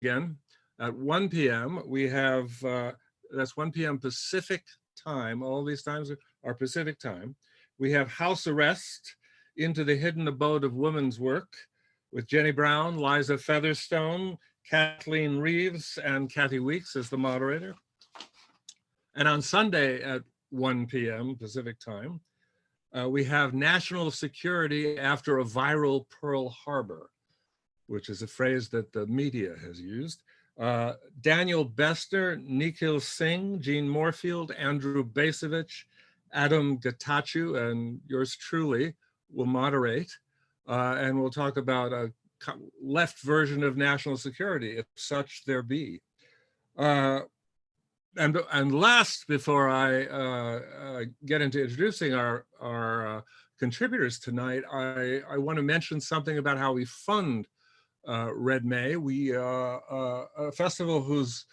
again. At 1 p.m., we have, that's 1 p.m. Pacific time. All these times are Pacific time. We have House Arrest, Into the Hidden Abode of Women's Work, with Jenny Brown, Liza Featherstone, Kathleen Reeves, and Kathy Weeks as the moderator. And on Sunday at 1 p.m. Pacific time, we have National Security After a Viral Pearl Harbor, which is a phrase that the media has used. Daniel Bester, Nikhil Singh, Jean Moorfield, Andrew Basevich, Adam Gatachu, and yours truly will moderate. And we'll talk about a left version of national security, if such there be. And last, before I get into introducing our contributors tonight, I want to mention something about how we fund Red May. We a festival whose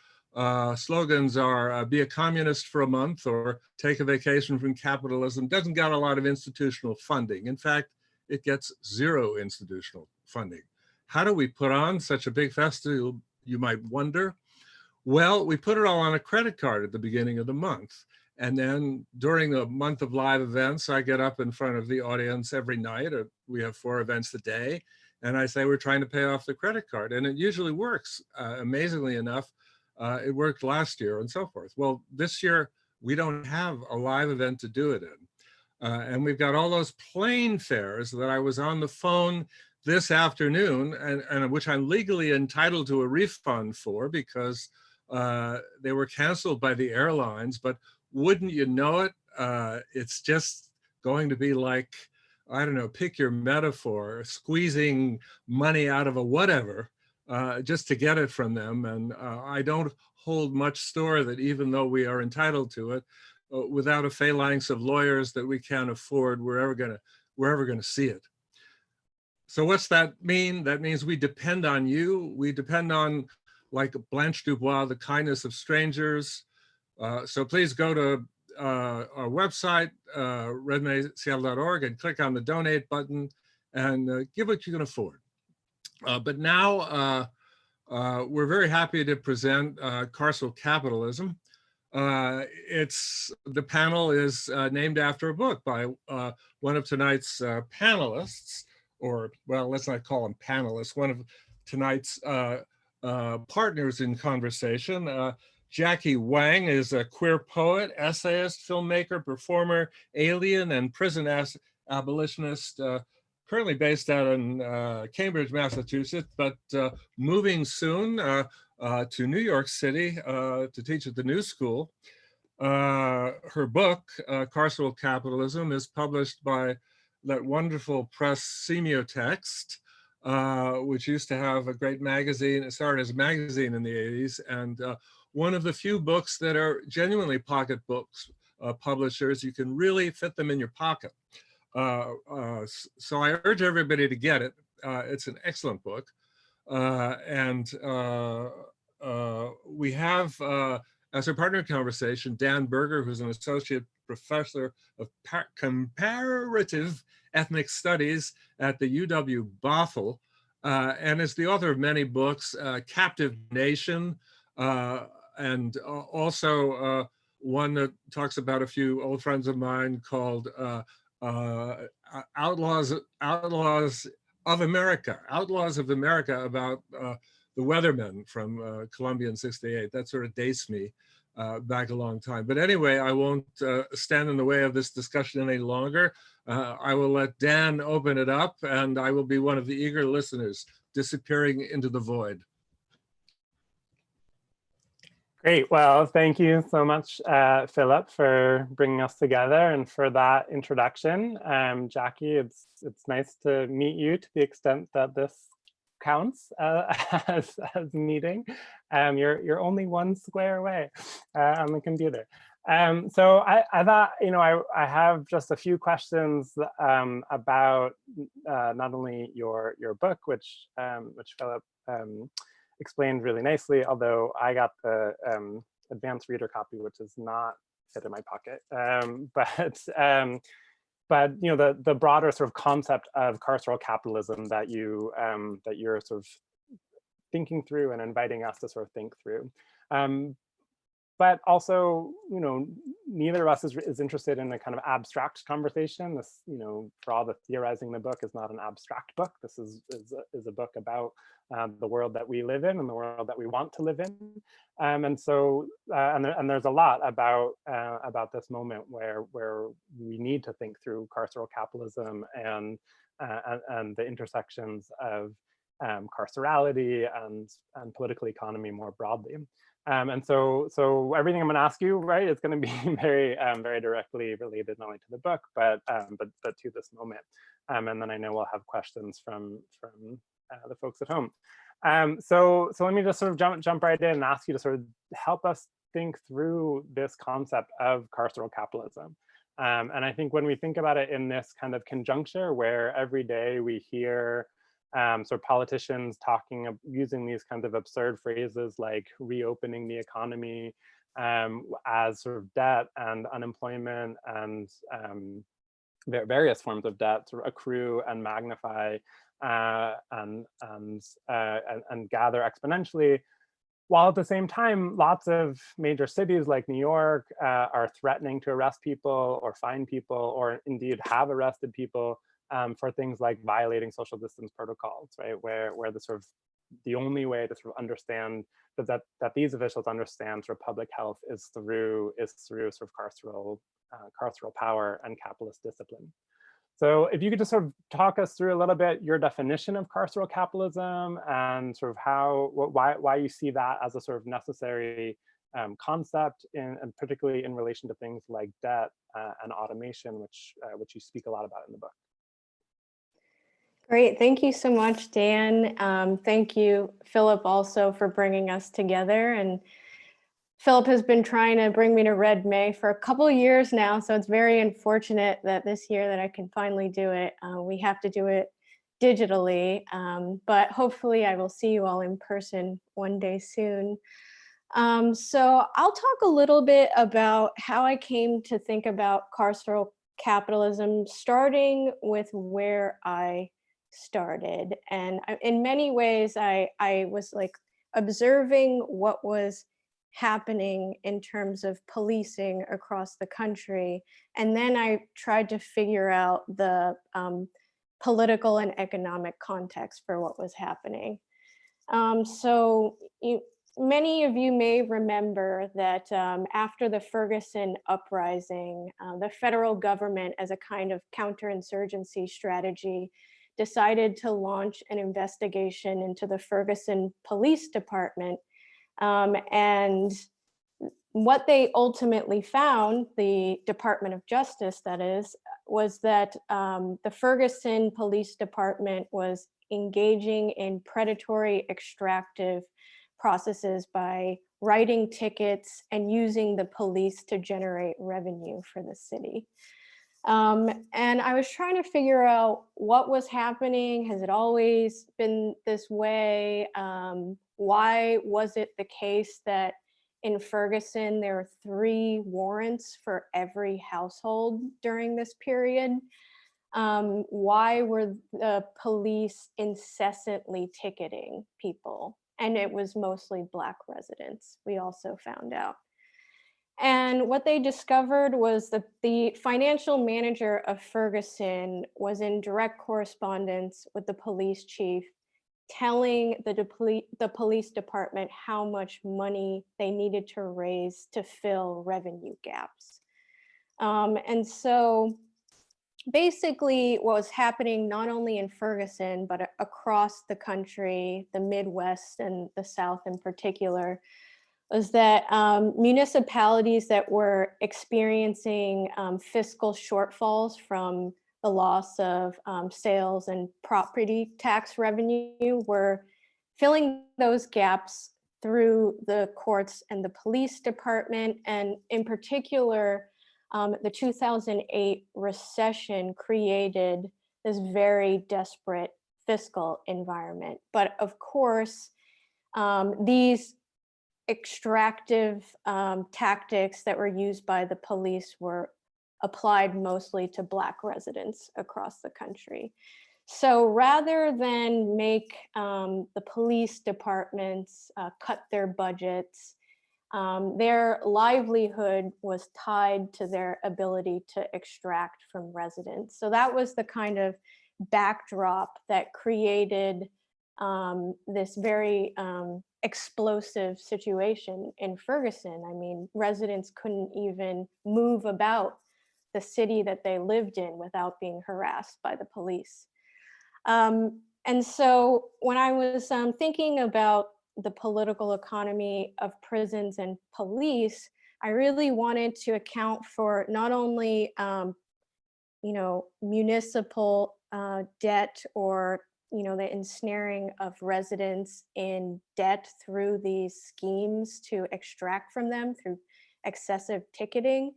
slogans are be a communist for a month or take a vacation from capitalism doesn't get a lot of institutional funding. In fact, it gets zero institutional funding. How do we put on such a big festival, you might wonder? Well, we put it all on a credit card at the beginning of the month. And then during the month of live events, I get up in front of the audience every night. We have 4 events a day. And I say, we're trying to pay off the credit card. And it usually works. Amazingly enough, it worked last year and so forth. Well, this year, we don't have a live event to do it in. And we've got all those plane fares that I was on the phone this afternoon, and which I'm legally entitled to a refund for because they were canceled by the airlines. But wouldn't you know it, it's just going to be like, I don't know, pick your metaphor, squeezing money out of a whatever just to get it from them. And I don't hold much store that even though we are entitled to it, without a phalanx of lawyers that we can't afford, we're ever gonna see it. So what's that mean? That means we depend on you. We depend on, like Blanche Dubois, the kindness of strangers. So please go to our website, redmayseattle.org, and click on the donate button and give what you can afford. But now we're very happy to present Carceral Capitalism. The panel is named after a book by one of tonight's panelists, or well, let's not call them panelists, one of tonight's partners in conversation. Jackie Wang is a queer poet, essayist, filmmaker, performer, alien, and prison abolitionist, currently based out in Cambridge, Massachusetts, but moving soon to New York City to teach at the New School. Her book, Carceral Capitalism, is published by that wonderful press Semiotext, which used to have a great magazine. It started as a magazine in the 80s, and one of the few books that are genuinely pocket books publishers. You can really fit them in your pocket. So I urge everybody to get it. It's an excellent book. And we have, as a partner conversation, Dan Berger, who's an associate professor of comparative ethnic studies at the UW Bothell, and is the author of many books, Captive Nation, and also one that talks about a few old friends of mine called Outlaws of America, about the Weathermen from Columbia in '68. That sort of dates me back a long time. But anyway, I won't stand in the way of this discussion any longer. I will let Dan open it up, and I will be one of the eager listeners disappearing into the void. Great. Well, thank you so much, Philip, for bringing us together and for that introduction. Jackie, it's nice to meet you to the extent that this counts as a meeting. You're only one square away on the computer. So I thought, I have just a few questions about not only your book, which Philip explained really nicely, although I got the advanced reader copy, which is not fit in my pocket. But the broader sort of concept of carceral capitalism that you're sort of thinking through and inviting us to sort of think through. But also, neither of us is interested in a kind of abstract conversation. This, for all the theorizing in the book, is not an abstract book. This is a book about the world that we live in and the world that we want to live in. And so, and there's a lot about this moment where we need to think through carceral capitalism and the intersections of carcerality and political economy more broadly. And so everything I'm going to ask you, right, is going to be very directly related not only to the book, but to this moment. And then I know we'll have questions from the folks at home. So let me just sort of jump right in and ask you to sort of help us think through this concept of carceral capitalism. And I think when we think about it in this kind of conjuncture where every day we hear sort of politicians using these kinds of absurd phrases like reopening the economy as sort of debt and unemployment and various forms of debt sort of accrue and magnify and gather exponentially, while at the same time lots of major cities like New York are threatening to arrest people or fine people, or indeed have arrested people for things like violating social distance protocols, right? Where the only way to sort of understand that these officials understand sort of public health is through sort of carceral power and capitalist discipline. So if you could just sort of talk us through a little bit your definition of carceral capitalism and sort of why you see that as a sort of necessary concept, and particularly in relation to things like debt and automation, which you speak a lot about in the book. Great, thank you so much, Dan. Thank you, Philip, also for bringing us together. And Philip has been trying to bring me to Red May for a couple of years now, so it's very unfortunate that this year that I can finally do it. We have to do it digitally, but hopefully I will see you all in person one day soon. So I'll talk a little bit about how I came to think about carceral capitalism, starting with where I started. And in many ways, I was like observing what was happening in terms of policing across the country. And then I tried to figure out the political and economic context for what was happening. Many of you may remember that after the Ferguson uprising, the federal government, as a kind of counterinsurgency strategy, decided to launch an investigation into the Ferguson Police Department. And what they ultimately found, the Department of Justice that is, was that the Ferguson Police Department was engaging in predatory extractive processes by writing tickets and using the police to generate revenue for the city. And I was trying to figure out what was happening. Has it always been this way? Why was it the case that in Ferguson there were 3 warrants for every household during this period? Why were the police incessantly ticketing people? And it was mostly Black residents, we also found out. And what they discovered was that the financial manager of Ferguson was in direct correspondence with the police chief, telling the police department how much money they needed to raise to fill revenue gaps. And so basically what was happening not only in Ferguson, but across the country, the Midwest and the South in particular, was that municipalities that were experiencing fiscal shortfalls from the loss of sales and property tax revenue were filling those gaps through the courts and the police department. And in particular, the 2008 recession created this very desperate fiscal environment. But of course, these extractive tactics that were used by the police were applied mostly to Black residents across the country. So rather than make the police departments cut their budgets, their livelihood was tied to their ability to extract from residents. So that was the kind of backdrop that created this very explosive situation in Ferguson. I mean, residents couldn't even move about the city that they lived in without being harassed by the police. And so when I was thinking about the political economy of prisons and police, I really wanted to account for not only, municipal debt, or, the ensnaring of residents in debt through these schemes to extract from them through excessive ticketing,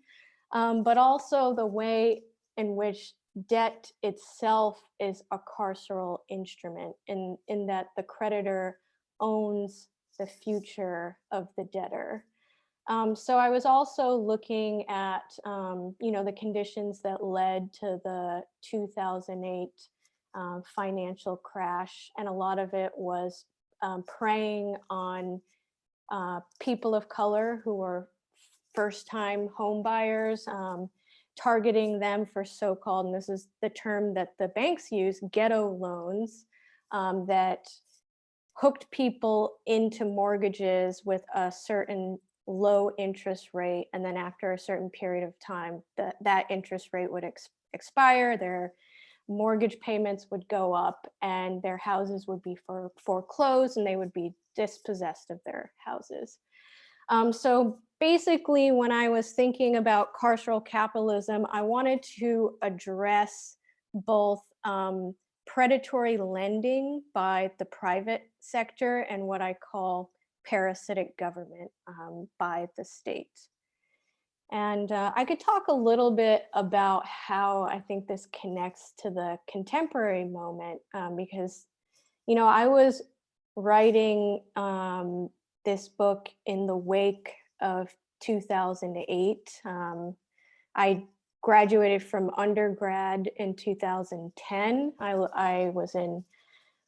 but also the way in which debt itself is a carceral instrument, in that the creditor owns the future of the debtor. So I was also looking at, the conditions that led to the 2008 financial crash, and a lot of it was preying on people of color who were first-time home buyers, targeting them for so-called, and this is the term that the banks use, ghetto loans, that hooked people into mortgages with a certain low interest rate, and then after a certain period of time, that interest rate would expire, their mortgage payments would go up, and their houses would be foreclosed, and they would be dispossessed of their houses. So basically, when I was thinking about carceral capitalism, I wanted to address both predatory lending by the private sector and what I call parasitic government by the state. And I could talk a little bit about how I think this connects to the contemporary moment, because, I was writing this book in the wake of 2008. I graduated from undergrad in 2010. I was in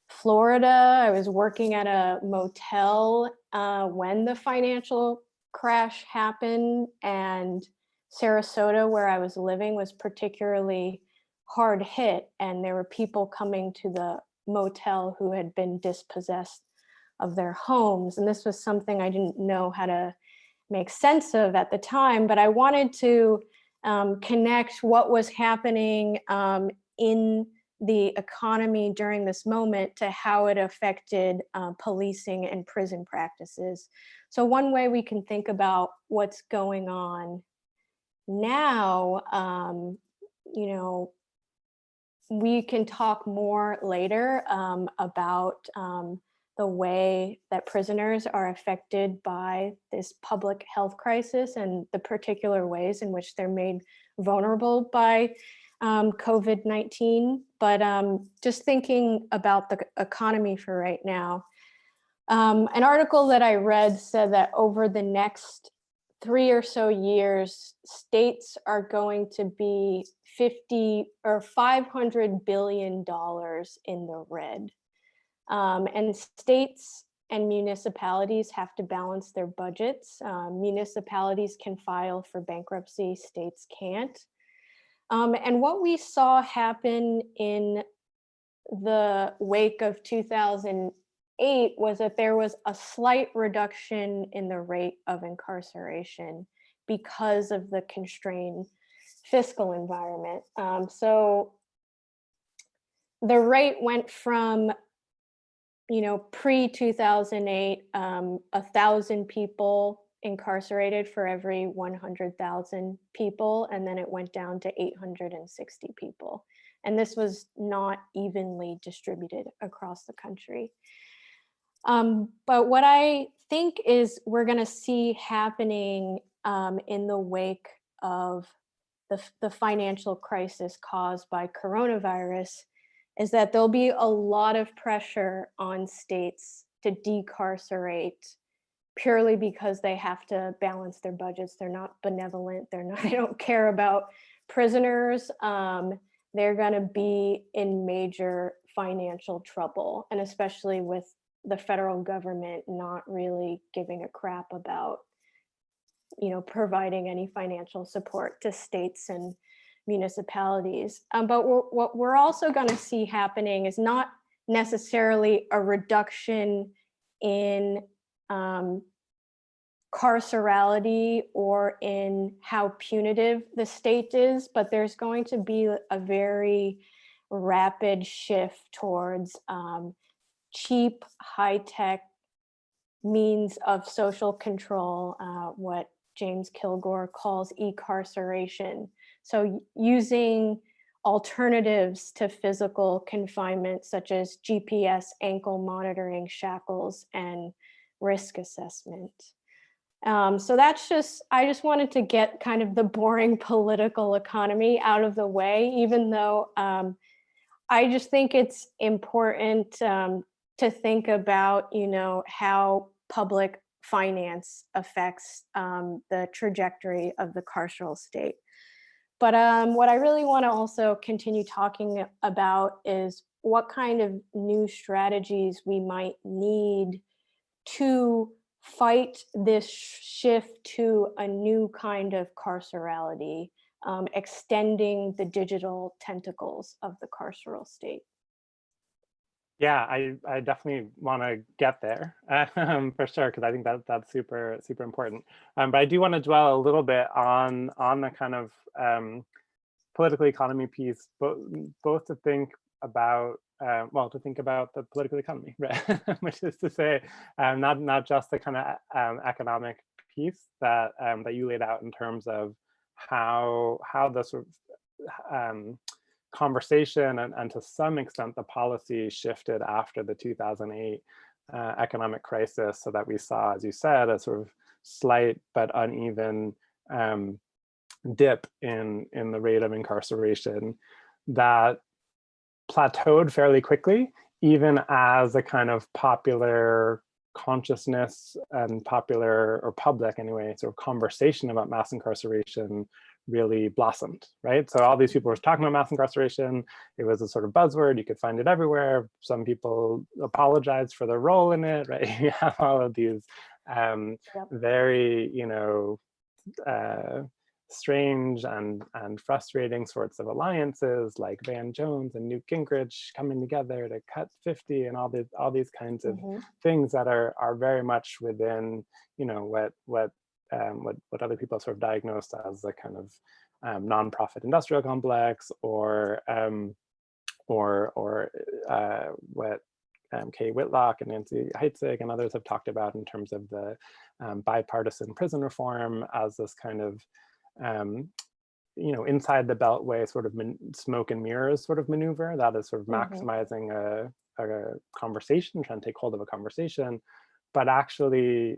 Florida. I was working at a motel when the financial crash happened, and Sarasota, where I was living, was particularly hard hit, and there were people coming to the motel who had been dispossessed of their homes. And this was something I didn't know how to make sense of at the time, but I wanted to connect what was happening in the economy during this moment to how it affected policing and prison practices. So one way we can think about what's going on now, we can talk more later about the way that prisoners are affected by this public health crisis and the particular ways in which they're made vulnerable by COVID-19. But just thinking about the economy for right now, an article that I read said that over the next 3 or so years, states are going to be $500 billion in the red. And states and municipalities have to balance their budgets. Municipalities can file for bankruptcy, states can't. And what we saw happen in the wake of 2008 was that there was a slight reduction in the rate of incarceration because of the constrained fiscal environment. So the rate went from, pre-2008, 1,000 people incarcerated for every 100,000 people, and then it went down to 860 people. And this was not evenly distributed across the country. But what I think is we're going to see happening in the wake of the financial crisis caused by coronavirus is that there'll be a lot of pressure on states to decarcerate purely because they have to balance their budgets. They're not benevolent. They don't care about prisoners. they're going to be in major financial trouble, and especially with the federal government not really giving a crap about, providing any financial support to states and municipalities. But what we're also going to see happening is not necessarily a reduction in carcerality or in how punitive the state is, but there's going to be a very rapid shift towards cheap, high-tech means of social control, what James Kilgore calls e-carceration. So using alternatives to physical confinement, such as GPS, ankle monitoring, shackles, and risk assessment. So I just wanted to get kind of the boring political economy out of the way, even though I just think it's important to think about, how public finance affects the trajectory of the carceral state. But what I really want to also continue talking about is what kind of new strategies we might need to fight this shift to a new kind of carcerality, extending the digital tentacles of the carceral state. Yeah, I definitely want to get there for sure, because I think that's super important. But I do want to dwell a little bit on the kind of political economy piece, both to think about the political economy, right? Which is to say, not just the kind of economic piece that you laid out in terms of how the sort of conversation and to some extent the policy shifted after the 2008 economic crisis, so that we saw, as you said, a sort of slight but uneven dip in the rate of incarceration that plateaued fairly quickly, even as a kind of popular consciousness and popular, or public anyway, sort of conversation about mass incarceration really blossomed, right? So all these people were talking about mass incarceration. It was a sort of buzzword. You could find it everywhere. Some people apologized for their role in it, right? You have all of these very, strange and frustrating sorts of alliances, like Van Jones and Newt Gingrich coming together to cut 50, and all these kinds of things that are very much within, what other people sort of diagnosed as a kind of nonprofit industrial complex, or what Kay Whitlock and Nancy Heitzig and others have talked about in terms of the bipartisan prison reform as this kind of inside the beltway sort of smoke and mirrors sort of maneuver that is sort of maximizing a conversation, trying to take hold of a conversation, but actually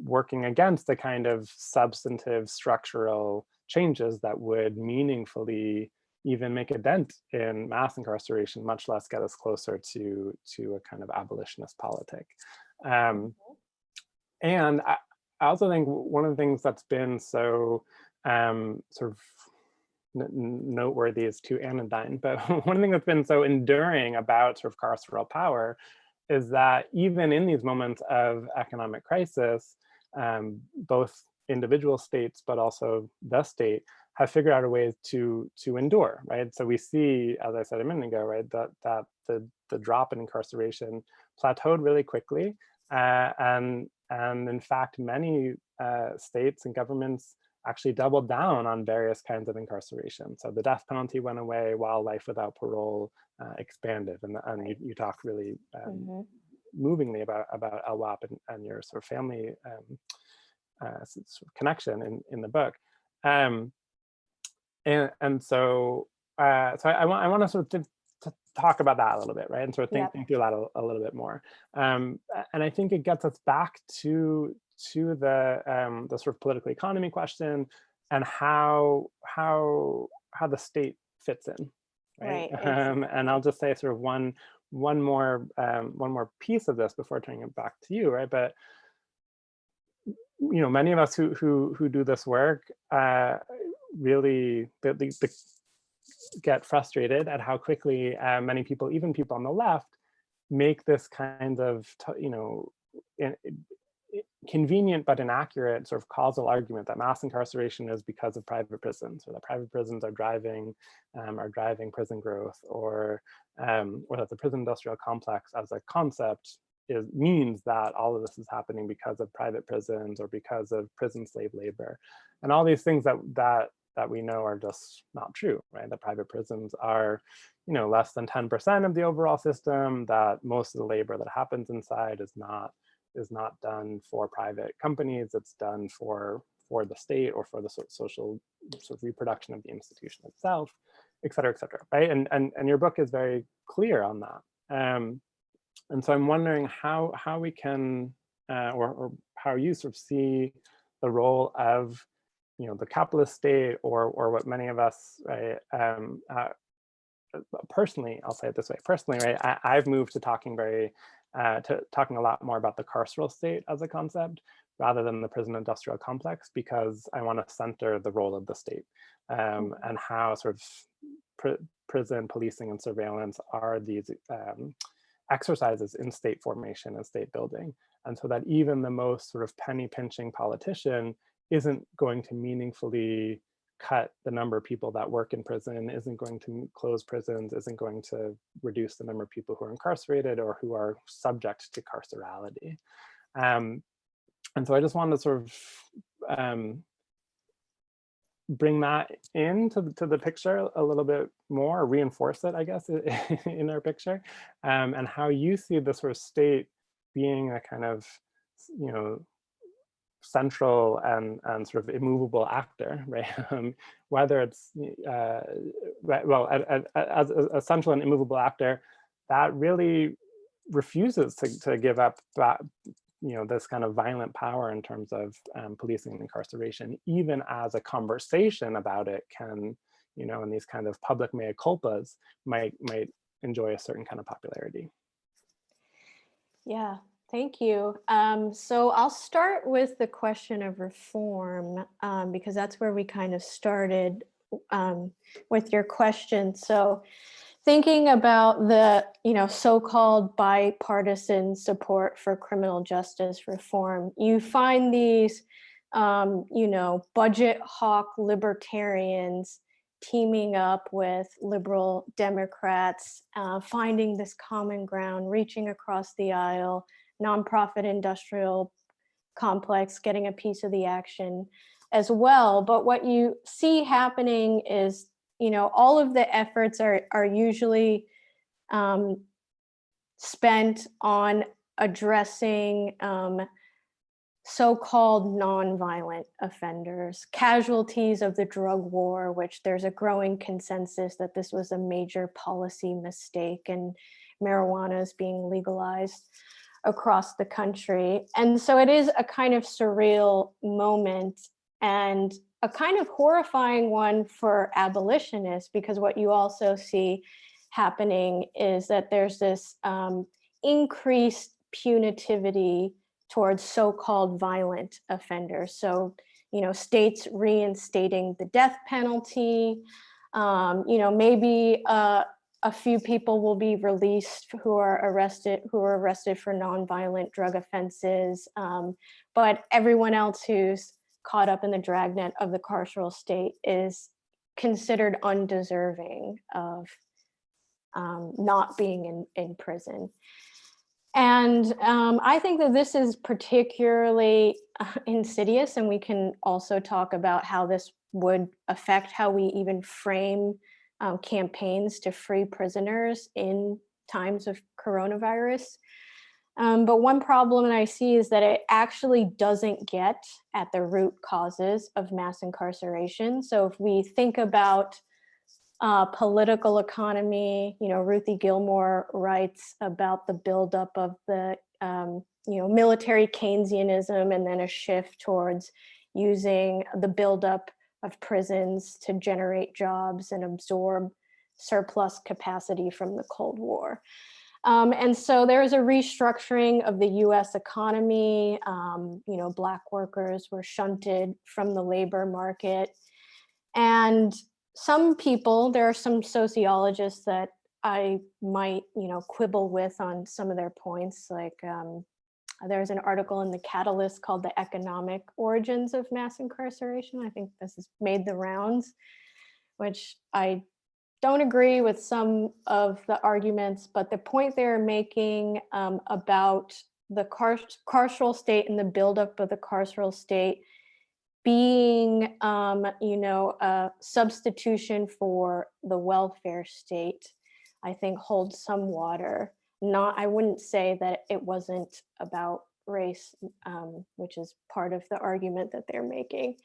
working against the kind of substantive structural changes that would meaningfully even make a dent in mass incarceration, much less get us closer to a kind of abolitionist politic. And I also think one of the things that's been so sort of noteworthy is too anodyne, but one thing that's been so enduring about sort of carceral power is that even in these moments of economic crisis, both individual states, but also the state, have figured out a way to endure, right? So we see, as I said a minute ago, right, that the drop in incarceration plateaued really quickly, and in fact, many states and governments actually doubled down on various kinds of incarceration. So the death penalty went away while life without parole expanded, and you talked really movingly about LWAP and your sort of family sort of connection in the book. So I want to sort of to talk about that a little bit, right? And sort of think through that a little bit more. And I think it gets us back to the sort of political economy question and how the state fits in, right? And I'll just say sort of one more piece of this before turning it back to you, right? But many of us who do this work really get frustrated at how quickly many people, even people on the left, make this kind of, convenient but inaccurate sort of causal argument that mass incarceration is because of private prisons, or that private prisons are driving prison growth, or that the prison industrial complex as a concept means that all of this is happening because of private prisons or because of prison slave labor, and all these things that we know are just not true, right? That private prisons are, less than 10% of the overall system, that most of the labor that happens inside is not done for private companies, it's done for the state or for the social sort of reproduction of the institution itself, et cetera, right? And your book is very clear on that. And so I'm wondering how we can, or how you sort of see the role of, the capitalist state, or what many of us, right, personally, I'll say it this way, personally, right, I've moved to talking talking a lot more about the carceral state as a concept rather than the prison industrial complex, because I want to center the role of the state, and how sort of prison policing and surveillance are these exercises in state formation and state building. And so that even the most sort of penny pinching politician isn't going to meaningfully cut the number of people that work in prison, isn't going to close prisons, isn't going to reduce the number of people who are incarcerated or who are subject to carcerality. And so I just wanted to sort of bring that into the picture a little bit more, reinforce it, I guess, in our picture, and how you see the sort of state being a kind of, central and sort of immovable actor, right? Whether it's, as a central and immovable actor that really refuses to give up that, this kind of violent power in terms of policing and incarceration, even as a conversation about it can, in these kind of public mea culpas might enjoy a certain kind of popularity. Yeah. Thank you. So I'll start with the question of reform, because that's where we kind of started with your question. So thinking about the, so-called bipartisan support for criminal justice reform, you find these, budget hawk libertarians teaming up with liberal Democrats, finding this common ground, reaching across the aisle, nonprofit industrial complex getting a piece of the action as well. But what you see happening is, all of the efforts are usually spent on addressing so-called nonviolent offenders, casualties of the drug war, which there's a growing consensus that this was a major policy mistake and marijuana is being legalized across the country. And so it is a kind of surreal moment and a kind of horrifying one for abolitionists, because what you also see happening is that there's this increased punitivity towards so-called violent offenders. So, states reinstating the death penalty, maybe a few people will be released who are arrested for nonviolent drug offenses, but everyone else who's caught up in the dragnet of the carceral state is considered undeserving of not being in prison. And I think that this is particularly insidious, and we can also talk about how this would affect how we even frame campaigns to free prisoners in times of coronavirus. But one problem that I see is that it actually doesn't get at the root causes of mass incarceration. So if we think about political economy, Ruthie Gilmore writes about the buildup of the, military Keynesianism and then a shift towards using the buildup of prisons to generate jobs and absorb surplus capacity from the Cold War. And so there's a restructuring of the US economy. Black workers were shunted from the labor market. And some people, there are some sociologists that I might, quibble with on some of their points. Like there's an article in the Catalyst called "The Economic Origins of Mass Incarceration." I think this has made the rounds, which I don't agree with some of the arguments, but the point they're making about the carceral state and the buildup of the carceral state being, a substitution for the welfare state, I think holds some water. I wouldn't say that it wasn't about race, which is part of the argument that they're making.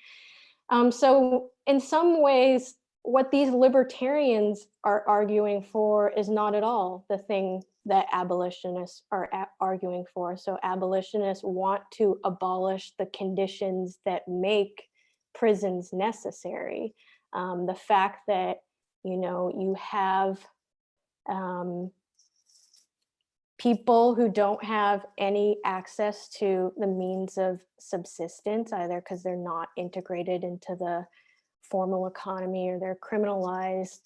So in some ways, what these libertarians are arguing for is not at all the thing that abolitionists are arguing for. So abolitionists want to abolish the conditions that make prisons necessary. The fact that, you have people who don't have any access to the means of subsistence, either because they're not integrated into the formal economy or they're criminalized.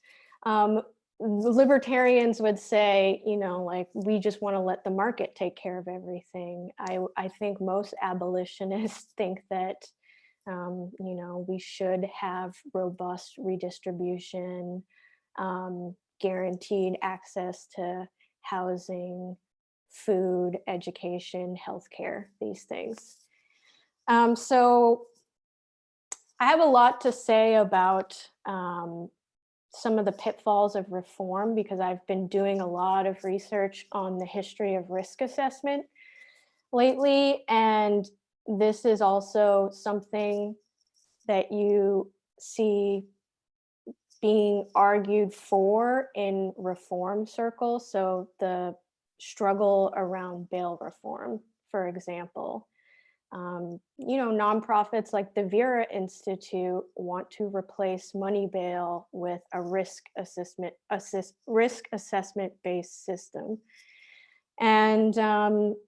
Libertarians would say, like, we just want to let the market take care of everything. I think most abolitionists think that, we should have robust redistribution, guaranteed access to housing, food, education, healthcare, these things. So I have a lot to say about some of the pitfalls of reform, because I've been doing a lot of research on the history of risk assessment lately. And this is also something that you see being argued for in reform circles. So the struggle around bail reform, for example. Nonprofits like the Vera Institute want to replace money bail with a risk assessment based system. And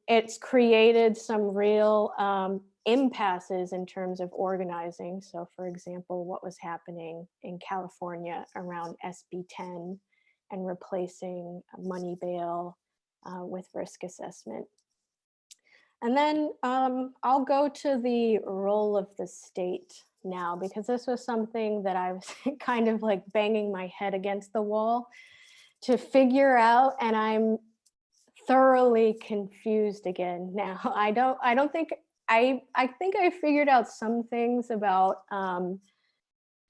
it's created some real impasses in terms of organizing. So for example, what was happening in California around SB 10 and replacing money bail with risk assessment. And then I'll go to the role of the state now, because this was something that I was kind of like banging my head against the wall to figure out, and I'm thoroughly confused again now. I think I figured out some things about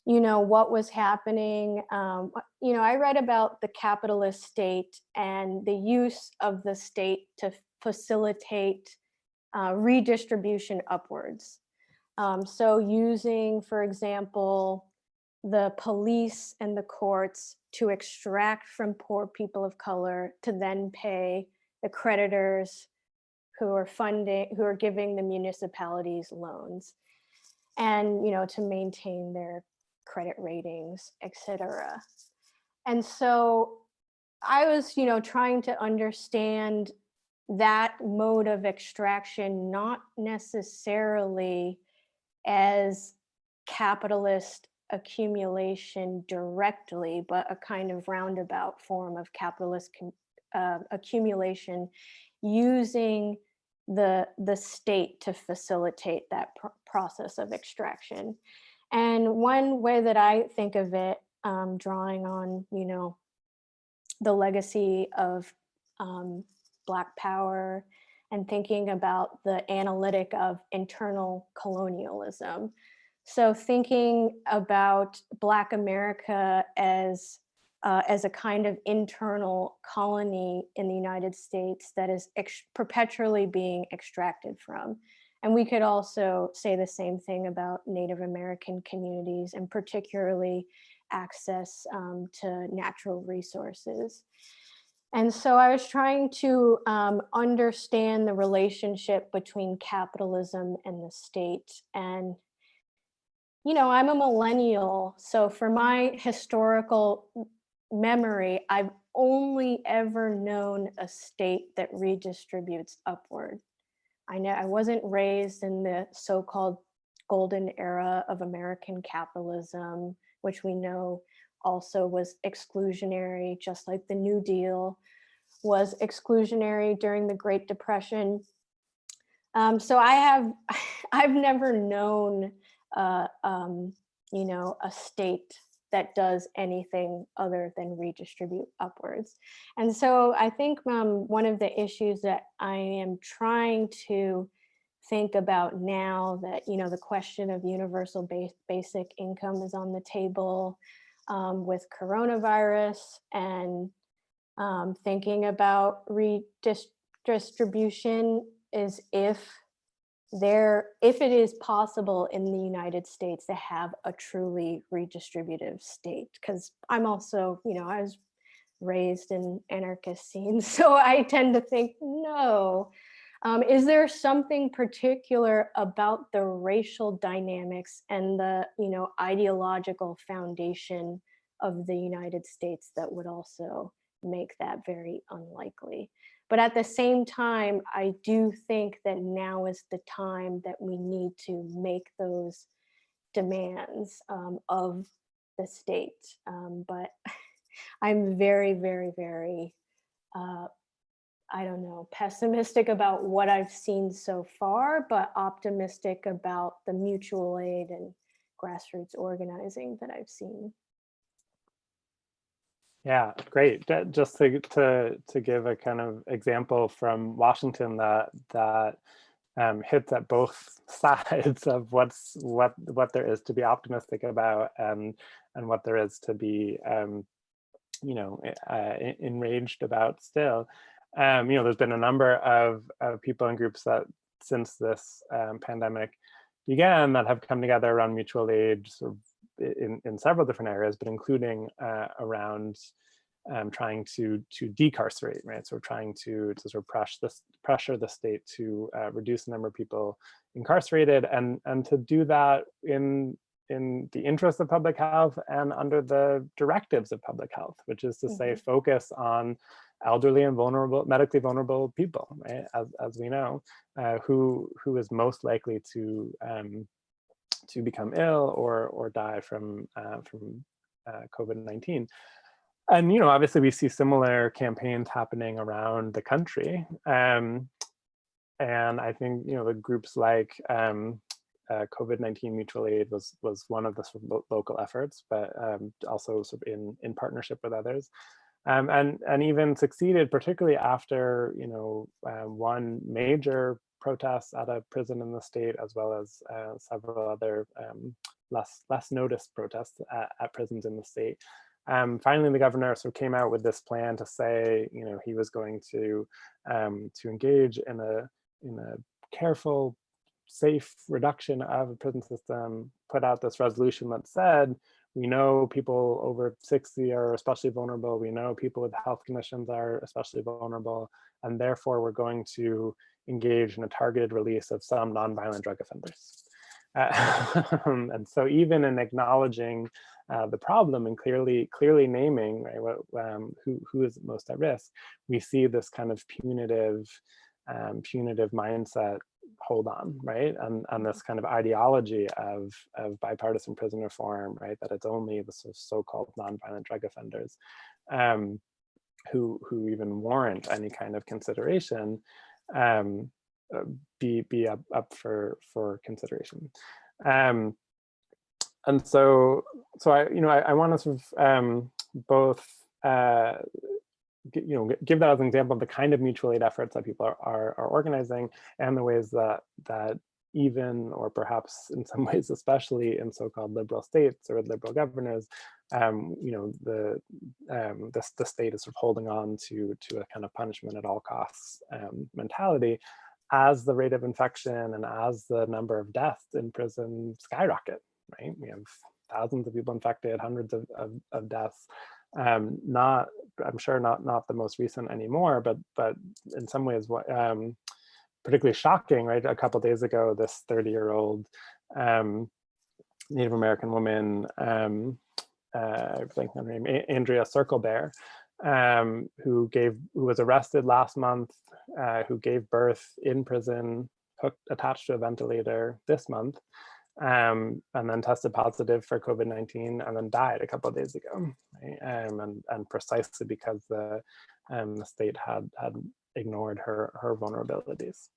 what was happening. I read about the capitalist state and the use of the state to facilitate redistribution upwards. So using, for example, the police and the courts to extract from poor people of color to then pay the creditors who are giving the municipalities loans, and to maintain their credit ratings, etc. And so I was trying to understand that mode of extraction, not necessarily as capitalist accumulation directly, but a kind of roundabout form of capitalist accumulation using the state to facilitate that process of extraction. And one way that I think of it, drawing on the legacy of Black power and thinking about the analytic of internal colonialism. So thinking about Black America as a kind of internal colony in the United States that is perpetually being extracted from. And we could also say the same thing about Native American communities, and particularly access to natural resources. And so I was trying to understand the relationship between capitalism and the state. And, I'm a millennial. So for my historical memory, I've only ever known a state that redistributes upward. I wasn't raised in the so-called golden era of American capitalism, which we know also was exclusionary, just like the New Deal was exclusionary during the Great Depression. So I've never known, a state that does anything other than redistribute upwards. And so I think one of the issues that I am trying to think about now that, the question of universal basic income is on the table with coronavirus, and thinking about redistribution is if it is possible in the United States to have a truly redistributive state. Because I'm also, I was raised in anarchist scenes, so I tend to think, no. Is there something particular about the racial dynamics and the, ideological foundation of the United States that would also make that very unlikely? But at the same time, I do think that now is the time that we need to make those demands of the state. But I'm very, very, very, pessimistic about what I've seen so far, but optimistic about the mutual aid and grassroots organizing that I've seen. Yeah, great. Just to give a kind of example from Washington that hits at both sides of what there is to be optimistic about and what there is to be enraged about still. There's been a number of people and groups that since this pandemic began that have come together around mutual aid, sort of in several different areas, but including around trying to decarcerate, right? So trying to sort of pressure the state to reduce the number of people incarcerated, and to do that in the interest of public health and under the directives of public health, which is to say focus on elderly and medically vulnerable people, right? As we know, who is most likely to become ill or die from COVID-19. And obviously we see similar campaigns happening around the country, and I think the groups like COVID-19 Mutual Aid was one of the sort of local efforts, but also sort of in partnership with others, and even succeeded, particularly after one major protest at a prison in the state, as well as several other less noticed protests at prisons in the state. Finally, the governor sort of came out with this plan to say, he was going to engage in a careful, safe reduction of the prison system, put out this resolution that said, we know people over 60 are especially vulnerable. We know people with health conditions are especially vulnerable. And therefore, we're going to engage in a targeted release of some nonviolent drug offenders. And so even in acknowledging the problem and clearly naming, right, who is most at risk, we see this kind of punitive mindset hold on, right? And this kind of ideology of bipartisan prison reform, right? That it's only the so-called nonviolent drug offenders who even warrant any kind of consideration, be up for consideration. And so I want to sort of both give that as an example of the kind of mutual aid efforts that people are organizing, and the ways that even, or perhaps in some ways especially in so-called liberal states or with liberal governors, the state is sort of holding on to a kind of punishment at all costs mentality, as the rate of infection and as the number of deaths in prison skyrocket, right? We have thousands of people infected, hundreds of deaths. I'm sure not the most recent anymore, but in some ways, particularly shocking, right? A couple of days ago, this 30-year-old Native American woman, I think her name, Andrea Circlebear, who was arrested last month, who gave birth in prison, attached to a ventilator this month, and then tested positive for COVID-19 and then died a couple of days ago, right? And precisely because the state had ignored her vulnerabilities.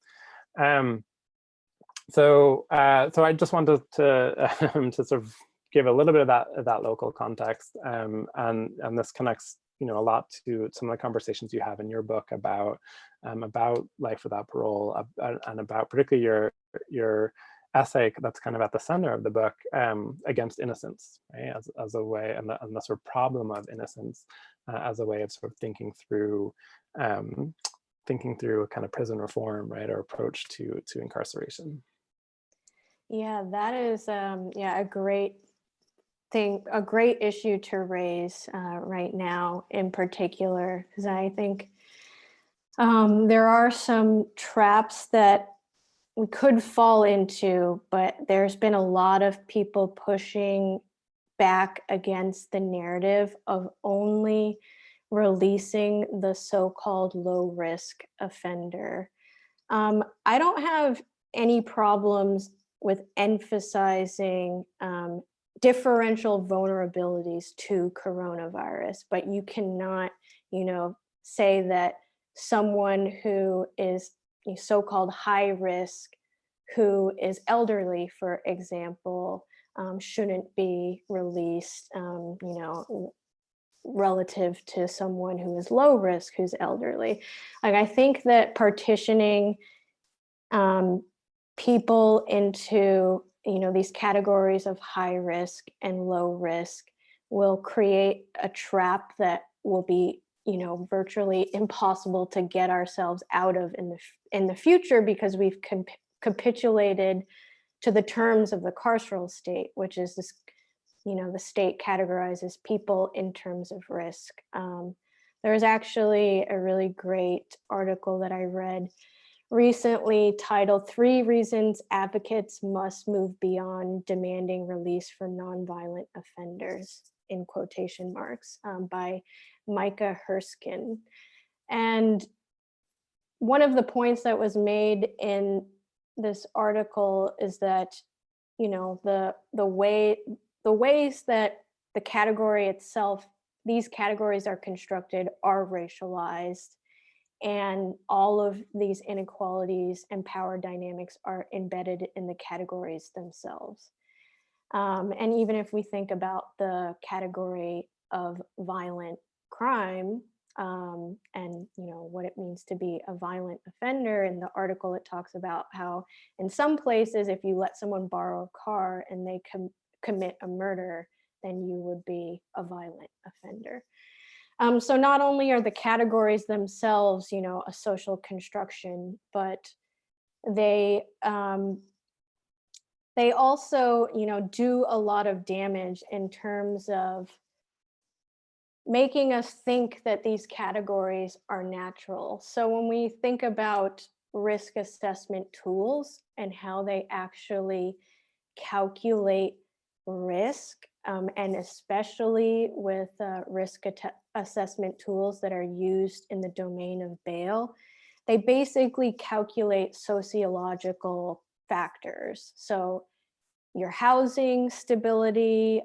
So I just wanted to to sort of give a little bit of that local context, and this connects, you know, a lot to some of the conversations you have in your book about life without parole, and about particularly your essay that's kind of at the center of the book, against innocence, right? As a way, and the sort of problem of innocence, as a way of sort of thinking through a kind of prison reform, right, or approach to incarceration. Yeah, that is a great thing, a great issue to raise right now in particular, because I think there are some traps that we could fall into, but there's been a lot of people pushing back against the narrative of only releasing the so-called low-risk offender. I don't have any problems with emphasizing differential vulnerabilities to coronavirus, but you cannot, you know, say that someone who is so-called high risk, who is elderly, for example, shouldn't be released, you know, relative to someone who is low risk, who's elderly. Like, I think that partitioning people into, you know, these categories of high risk and low risk will create a trap that will be, you know, virtually impossible to get ourselves out of in the future, because we've capitulated to the terms of the carceral state, which is this, you know, the state categorizes people in terms of risk. There was actually a really great article that I read recently titled 3 Reasons Advocates Must Move Beyond Demanding Release for Nonviolent Offenders, in quotation marks, by Micah Herskin. And one of the points that was made in this article is that, you know, the ways that the category itself, these categories are constructed, are racialized, and all of these inequalities and power dynamics are embedded in the categories themselves. And even if we think about the category of violent crime, and, you know, what it means to be a violent offender, in the article it talks about how in some places, if you let someone borrow a car and they commit a murder, then you would be a violent offender. So not only are the categories themselves, you know, a social construction, but they also, you know, do a lot of damage in terms of making us think that these categories are natural. So when we think about risk assessment tools and how they actually calculate risk, and especially with risk assessment tools that are used in the domain of bail, they basically calculate sociological factors. So your housing stability,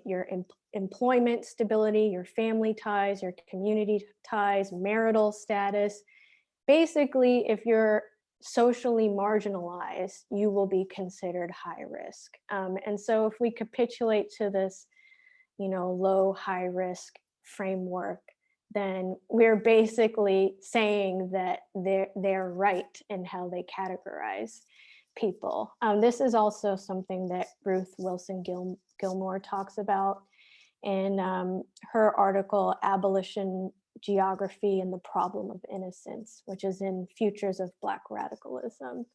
your employment stability, your family ties, your community ties, marital status. Basically, if you're socially marginalized, you will be considered high risk. And so if we capitulate to this, you know, low high risk framework, then we're basically saying that they're right in how they categorize people. This is also something that Ruth Wilson Gilmore talks about in her article, Abolition, Geography and the Problem of Innocence, which is in Futures of Black Radicalism.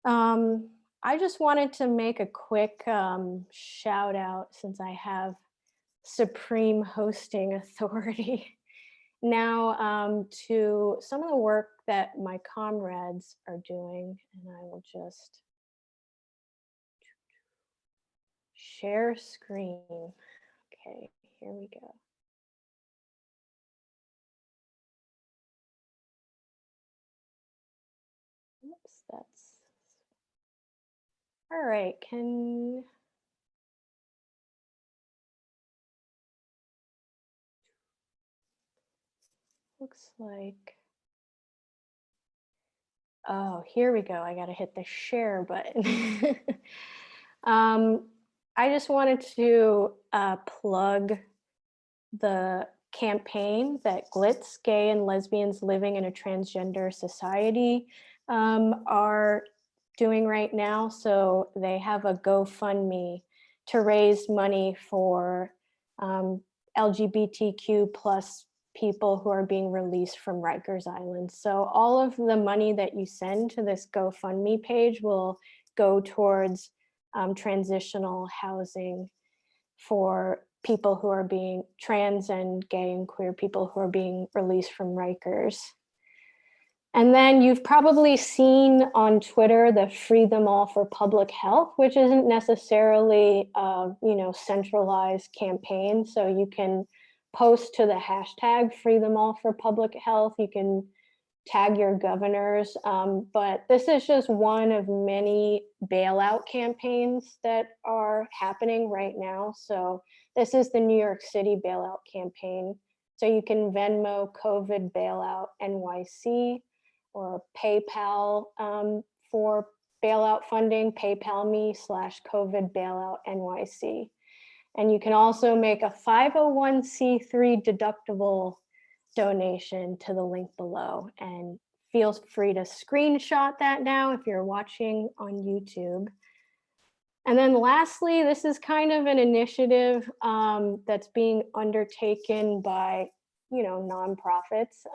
I just wanted to make a quick shout out, since I have supreme hosting authority now, to some of the work that my comrades are doing. And I will just share screen. Okay, here we go. Oops, that's, All right, looks like, oh, here we go. I got to hit the share button. I just wanted to plug the campaign that GLITS, Gay and Lesbians Living in a Transgender Society, are doing right now. So they have a GoFundMe to raise money for LGBTQ plus people who are being released from Rikers Island. So all of the money that you send to this GoFundMe page will go towards transitional housing for people who are being trans and gay and queer people who are being released from Rikers. And then you've probably seen on Twitter the Free Them All for Public Health, which isn't necessarily a centralized campaign. So you can post to the hashtag Free Them All for Public Health. You can tag your governors, but this is just one of many bailout campaigns that are happening right now. So this is the New York City bailout campaign. So you can Venmo COVID Bailout NYC or PayPal for bailout funding, PayPal me/COVID Bailout NYC. And you can also make a 501c3 deductible donation to the link below, and feel free to screenshot that now if you're watching on YouTube. And then lastly, this is kind of an initiative that's being undertaken by nonprofits,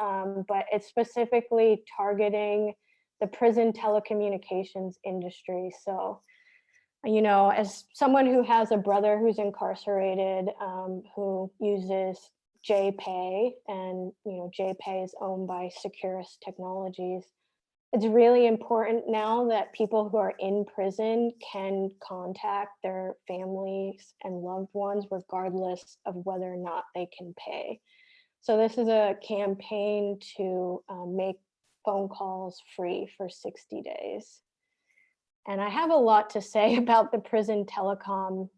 but it's specifically targeting the prison telecommunications industry. So as someone who has a brother who's incarcerated, who uses JPay, and JPay is owned by Securus Technologies, it's really important now that people who are in prison can contact their families and loved ones regardless of whether or not they can pay. So this is a campaign to make phone calls free for 60 days. And I have a lot to say about the prison telecom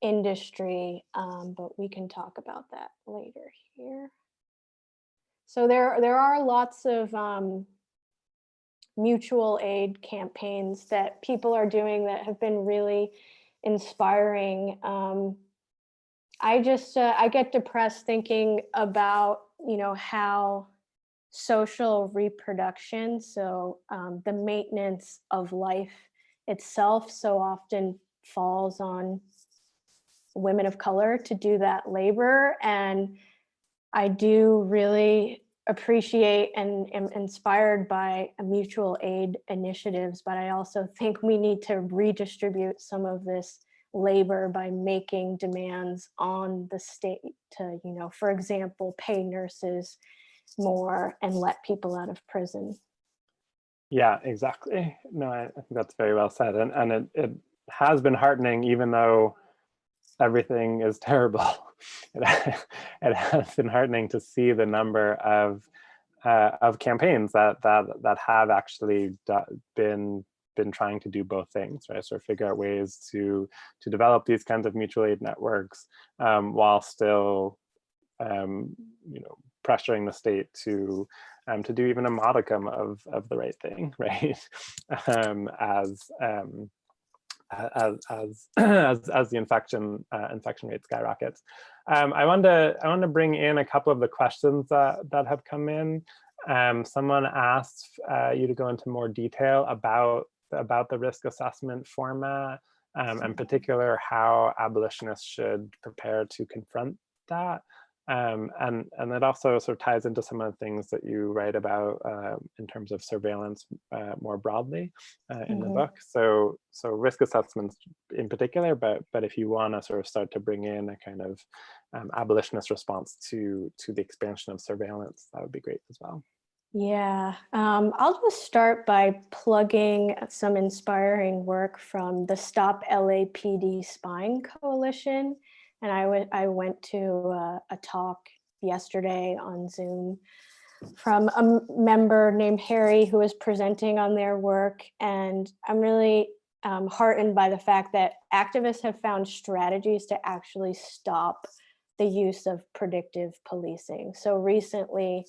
industry, but we can talk about that later here. So there are lots of mutual aid campaigns that people are doing that have been really inspiring. I get depressed thinking about how social reproduction, so the maintenance of life itself, so often falls on women of color to do that labor. And I do really appreciate and am inspired by mutual aid initiatives, but I also think we need to redistribute some of this labor by making demands on the state to, for example, pay nurses more and let people out of prison. Yeah, exactly. No, I think that's very well said. And it has been heartening, even though everything is terrible. It has been heartening to see the number of campaigns that have actually been trying to do both things, right? So figure out ways to develop these kinds of mutual aid networks while still, pressuring the state to do even a modicum of the right thing, right? As the infection rate skyrockets. I want to bring in a couple of the questions that have come in. Someone asked you to go into more detail about the risk assessment format, in particular how abolitionists should prepare to confront that. And that also sort of ties into some of the things that you write about in terms of surveillance more broadly in the book. So risk assessments in particular, but if you want to sort of start to bring in a kind of abolitionist response to the expansion of surveillance, that would be great as well. Yeah, I'll just start by plugging some inspiring work from the Stop LAPD Spying Coalition. And I went to a talk yesterday on Zoom from a member named Harry who was presenting on their work. And I'm really heartened by the fact that activists have found strategies to actually stop the use of predictive policing. So recently,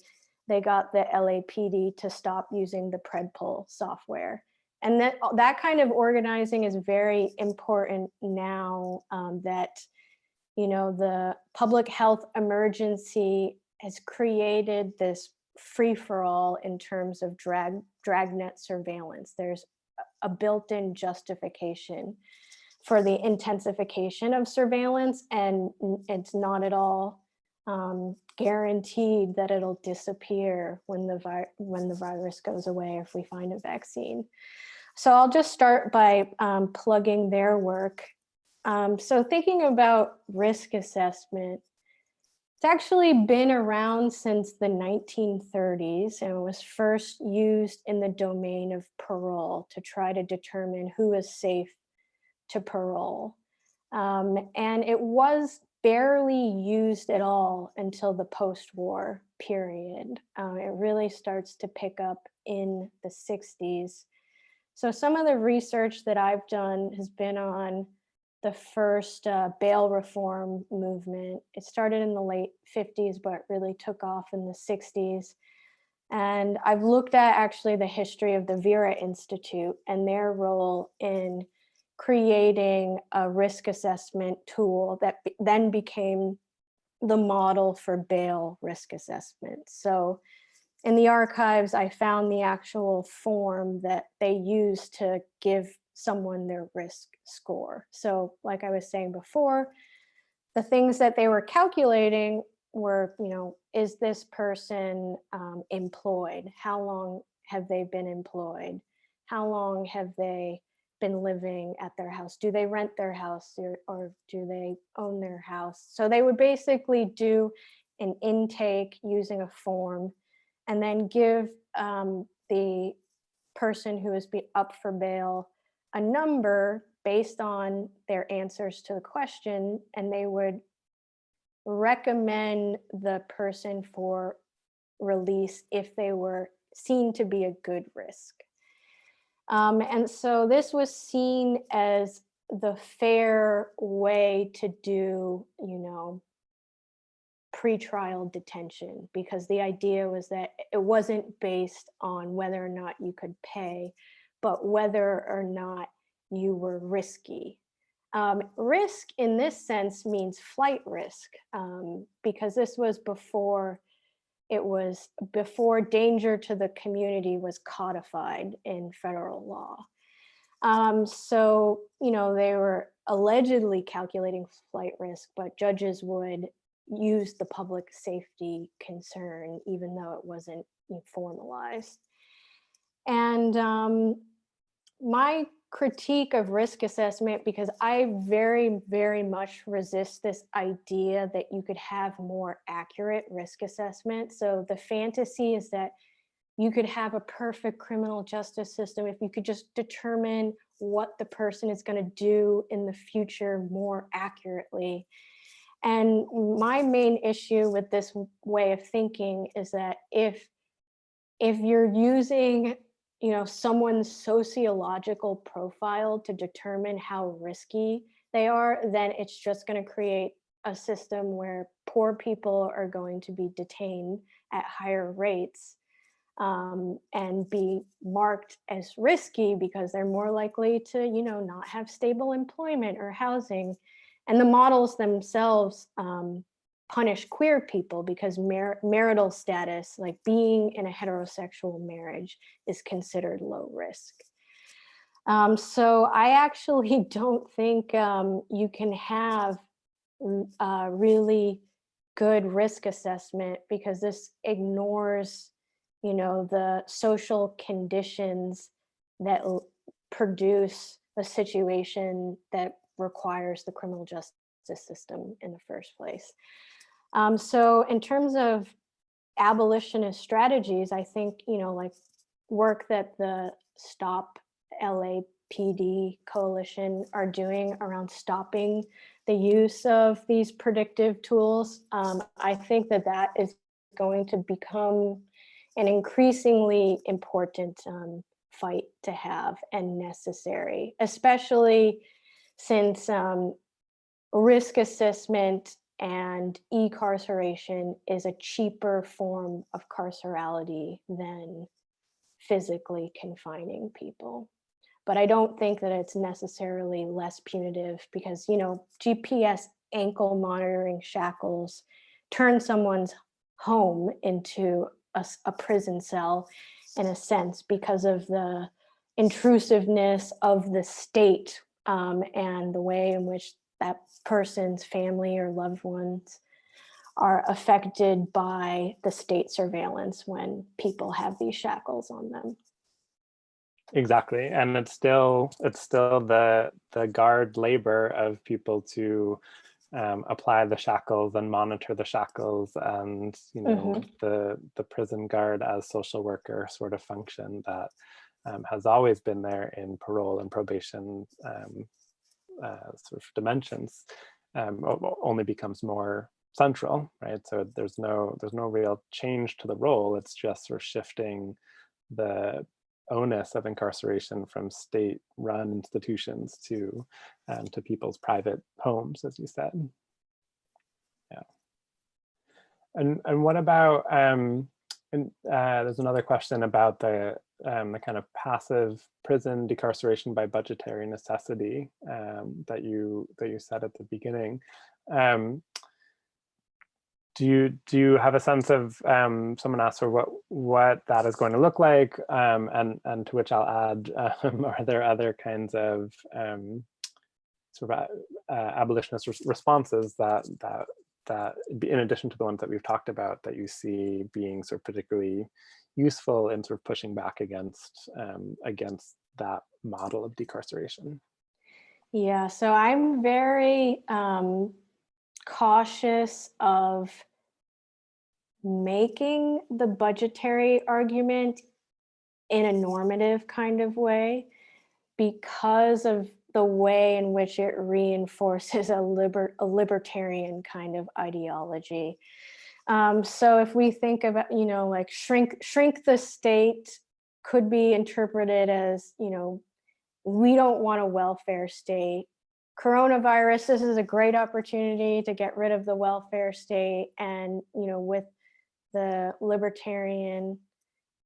they got the LAPD to stop using the Predpol software. And that kind of organizing is very important now that, you know, the public health emergency has created this free-for-all in terms of dragnet surveillance. There's a built-in justification for the intensification of surveillance, and it's not at all guaranteed that it'll disappear when the virus goes away, if we find a vaccine. So I'll just start by plugging their work. So thinking about risk assessment, it's actually been around since the 1930s, and it was first used in the domain of parole to try to determine who is safe to parole. And it was barely used at all until the post-war period. It really starts to pick up in the 60s. So some of the research that I've done has been on the first bail reform movement. It started in the late 50s, but really took off in the 60s. And I've looked at actually the history of the Vera Institute and their role in creating a risk assessment tool that then became the model for bail risk assessment. So in the archives, I found the actual form that they used to give someone their risk score. So like I was saying before, the things that they were calculating were, you know, is this person employed? How long have they been employed? How long have they been living at their house? Do they rent their house, or do they own their house? So they would basically do an intake using a form and then give the person who is up for bail a number based on their answers to the question, and they would recommend the person for release if they were seen to be a good risk. And so this was seen as the fair way to do, you know, pretrial detention, because the idea was that it wasn't based on whether or not you could pay, but whether or not you were risky. Risk in this sense means flight risk, because this was before danger to the community was codified in federal law. So, you know, they were allegedly calculating flight risk, but judges would use the public safety concern, even though it wasn't formalized. And my critique of risk assessment, because I very, very much resist this idea that you could have more accurate risk assessment. So the fantasy is that you could have a perfect criminal justice system if you could just determine what the person is going to do in the future more accurately. And my main issue with this way of thinking is that if you're using, you know, someone's sociological profile to determine how risky they are, then it's just going to create a system where poor people are going to be detained at higher rates and be marked as risky because they're more likely to, you know, not have stable employment or housing. And the models themselves punish queer people because marital status, like being in a heterosexual marriage, is considered low risk. So I actually don't think you can have really good risk assessment, because this ignores, you know, the social conditions that produce a situation that requires the criminal justice system in the first place. So in terms of abolitionist strategies, I think, you know, like work that the Stop LAPD coalition are doing around stopping the use of these predictive tools, I think that that is going to become an increasingly important fight to have and necessary, especially since risk assessment and e-carceration is a cheaper form of carcerality than physically confining people. But I don't think that it's necessarily less punitive because, you know, GPS ankle monitoring shackles turn someone's home into a prison cell in a sense because of the intrusiveness of the state and the way in which that person's family or loved ones are affected by the state surveillance when people have these shackles on them. Exactly, and it's still the guard labor of people to apply the shackles and monitor the shackles, and you know, the prison guard as social worker sort of function that has always been there in parole and probation sort of dimensions, only becomes more central, right? So there's no real change to the role. It's just sort of shifting the onus of incarceration from state-run institutions to people's private homes, as you said. Yeah. And what about there's another question about the kind of passive prison decarceration by budgetary necessity that you said at the beginning. Do you have a sense of, someone asked for what that is going to look like, and to which I'll add, are there other kinds of sort of abolitionist responses that in addition to the ones that we've talked about, that you see being sort of particularly useful in sort of pushing back against that model of decarceration? Yeah, so I'm very cautious of making the budgetary argument in a normative kind of way because of the way in which it reinforces a libertarian kind of ideology. So if we think about, you know, like shrink the state could be interpreted as, you know, we don't want a welfare state. Coronavirus, this is a great opportunity to get rid of the welfare state. And, you know, with the libertarian,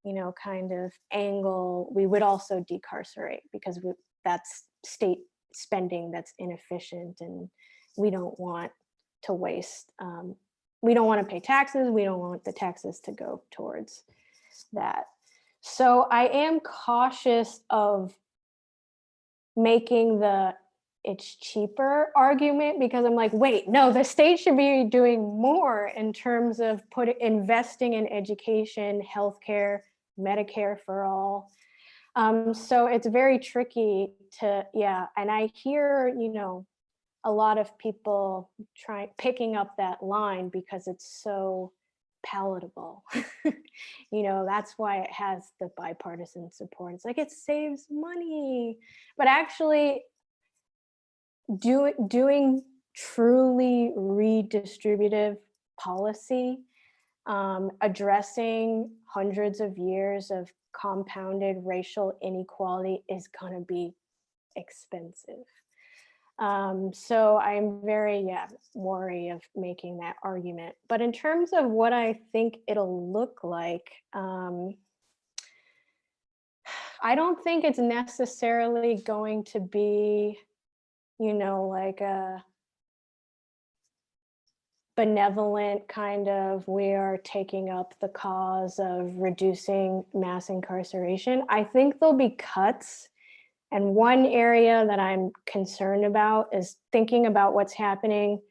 you know, kind of angle, we would also decarcerate because that's state spending that's inefficient and we don't want to waste. We don't want to pay taxes. We don't want the taxes to go towards that. So I am cautious of making the it's cheaper argument because I'm like, wait, no, the state should be doing more in terms of investing in education, healthcare, Medicare for all. So it's very tricky to, yeah. And I hear, you know, a lot of people picking up that line because it's so palatable. You know, that's why it has the bipartisan support. It's like, it saves money, but actually doing truly redistributive policy, addressing hundreds of years of compounded racial inequality is going to be expensive. So I'm very wary of making that argument. But in terms of what I think it'll look like, I don't think it's necessarily going to be, you know, like a benevolent kind of, we are taking up the cause of reducing mass incarceration. I think there'll be cuts. And one area that I'm concerned about is thinking about what's happening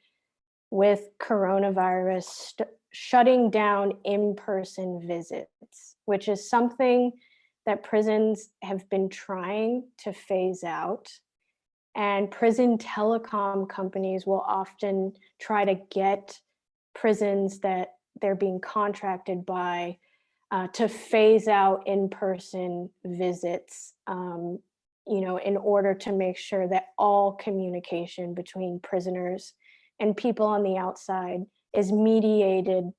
with coronavirus, shutting down in-person visits, which is something that prisons have been trying to phase out. And prison telecom companies will often try to get prisons that they're being contracted by to phase out in-person visits, you know, in order to make sure that all communication between prisoners and people on the outside is mediated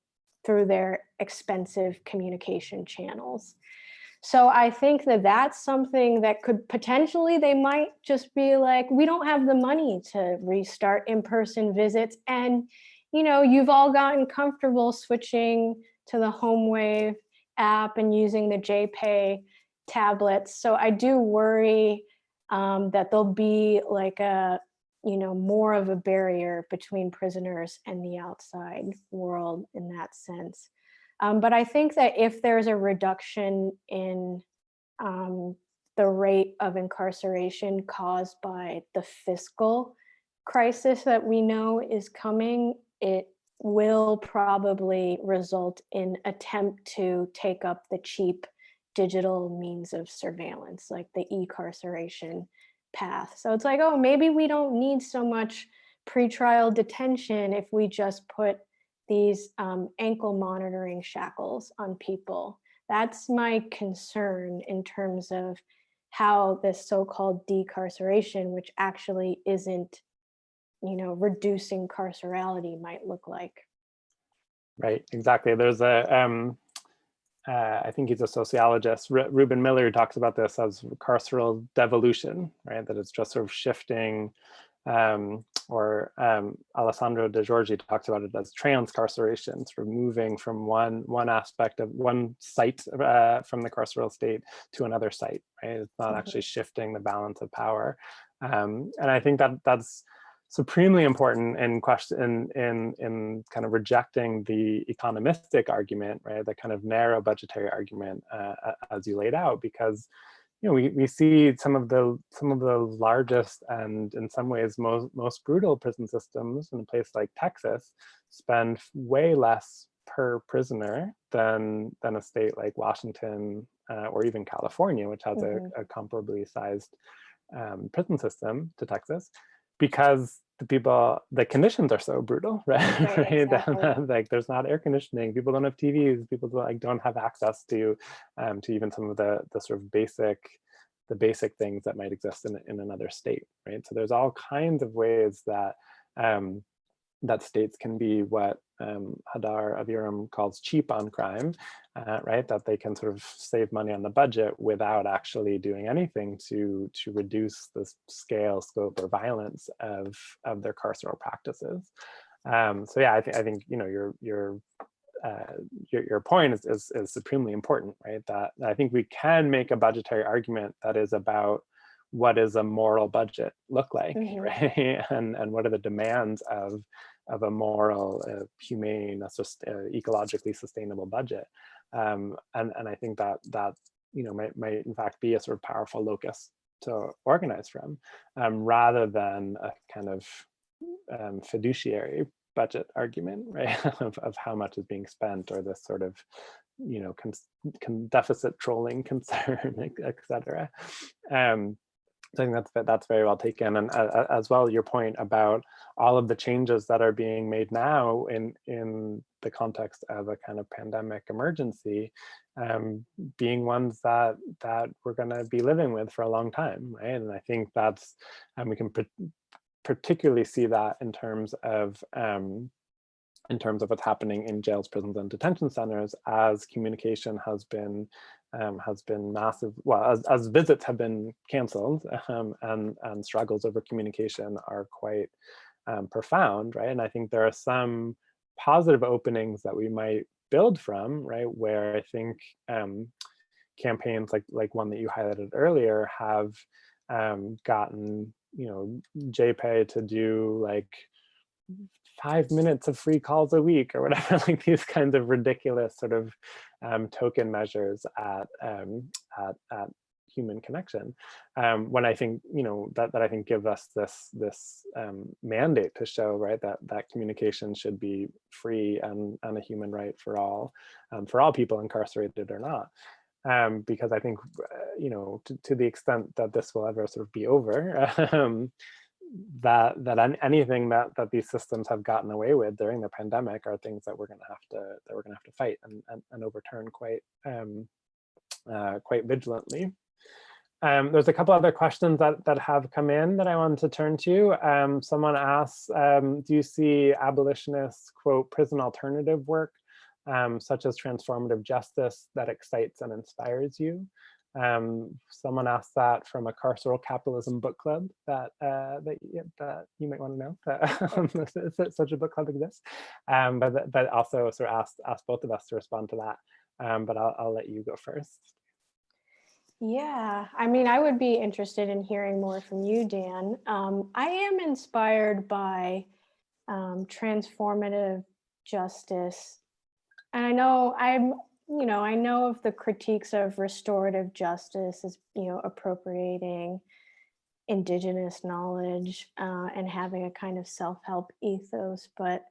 through their expensive communication channels. So I think that that's something that could potentially, they might just be like, we don't have the money to restart in-person visits. And, you know, you've all gotten comfortable switching to the HomeWave app and using the JPay tablets. So I do worry that there'll be like a, you know, more of a barrier between prisoners and the outside world in that sense. But I think that if there's a reduction in the rate of incarceration caused by the fiscal crisis that we know is coming, it will probably result in attempt to take up the cheap digital means of surveillance, like the e-carceration path. So it's like, oh, maybe we don't need so much pretrial detention if we just put these ankle monitoring shackles on people. That's my concern in terms of how this so-called decarceration, which actually isn't, you know, reducing carcerality, might look like. Right, exactly. There's a, I think he's a sociologist, Reuben Miller, who talks about this as carceral devolution, right? That it's just sort of shifting, or Alessandro De Giorgi talks about it as transcarceration, sort of moving from one aspect of one site from the carceral state to another site, right? It's not actually shifting the balance of power. And I think that that's supremely important in question in kind of rejecting the economistic argument, right? The kind of narrow budgetary argument as you laid out, because you know we see some of the largest and in some ways most brutal prison systems in a place like Texas spend way less per prisoner than a state like Washington or even California, which has a comparably sized prison system to Texas, because the conditions are so brutal, right? Right, exactly. Like there's not air conditioning, people don't have TVs, people don't have access to even some of the sort of basic things that might exist in another state, right? So there's all kinds of ways that that states can be what Hadar Aviram calls cheap on crime, right? That they can sort of save money on the budget without actually doing anything to reduce the scale, scope, or violence of their carceral practices. So yeah, I think you know your point is supremely important, right? That I think we can make a budgetary argument that is about what does a moral budget look like, right? And what are the demands of a moral, humane, ecologically sustainable budget? And I think that you know might in fact be a sort of powerful locus to organize from, rather than a kind of fiduciary budget argument, right? of how much is being spent, or this sort of you know deficit trolling concern, etc. I think that's very well taken, and as well your point about all of the changes that are being made now in the context of a kind of pandemic emergency, being ones that we're going to be living with for a long time, right? And I think that's, and we can particularly see that in terms of what's happening in jails, prisons, and detention centers, as communication has been massive. Well, as visits have been canceled, and struggles over communication are quite profound, right? And I think there are some positive openings that we might build from, right? Where I think campaigns like one that you highlighted earlier have gotten, you know, JPay to do like 5 minutes of free calls a week or whatever, like these kinds of ridiculous sort of token measures at human connection. When I think, you know, that I think give us this mandate to show, right, that communication should be free and a human right for all people, incarcerated or not. Because I think, you know, to the extent that this will ever sort of be over, that anything that these systems have gotten away with during the pandemic are things that we're going to have to fight and overturn quite vigilantly. There's a couple other questions that have come in that I wanted to turn to. Someone asks, do you see abolitionists, quote, prison alternative work such as transformative justice that excites and inspires you? Someone asked that from a Carceral Capitalism book club that you might want to know that such a book club exists. But also sort of asked both of us to respond to that. But I'll let you go first. Yeah, I mean, I would be interested in hearing more from you, Dan. I am inspired by transformative justice, and I know I know of the critiques of restorative justice as, appropriating indigenous knowledge and having a kind of self-help ethos, but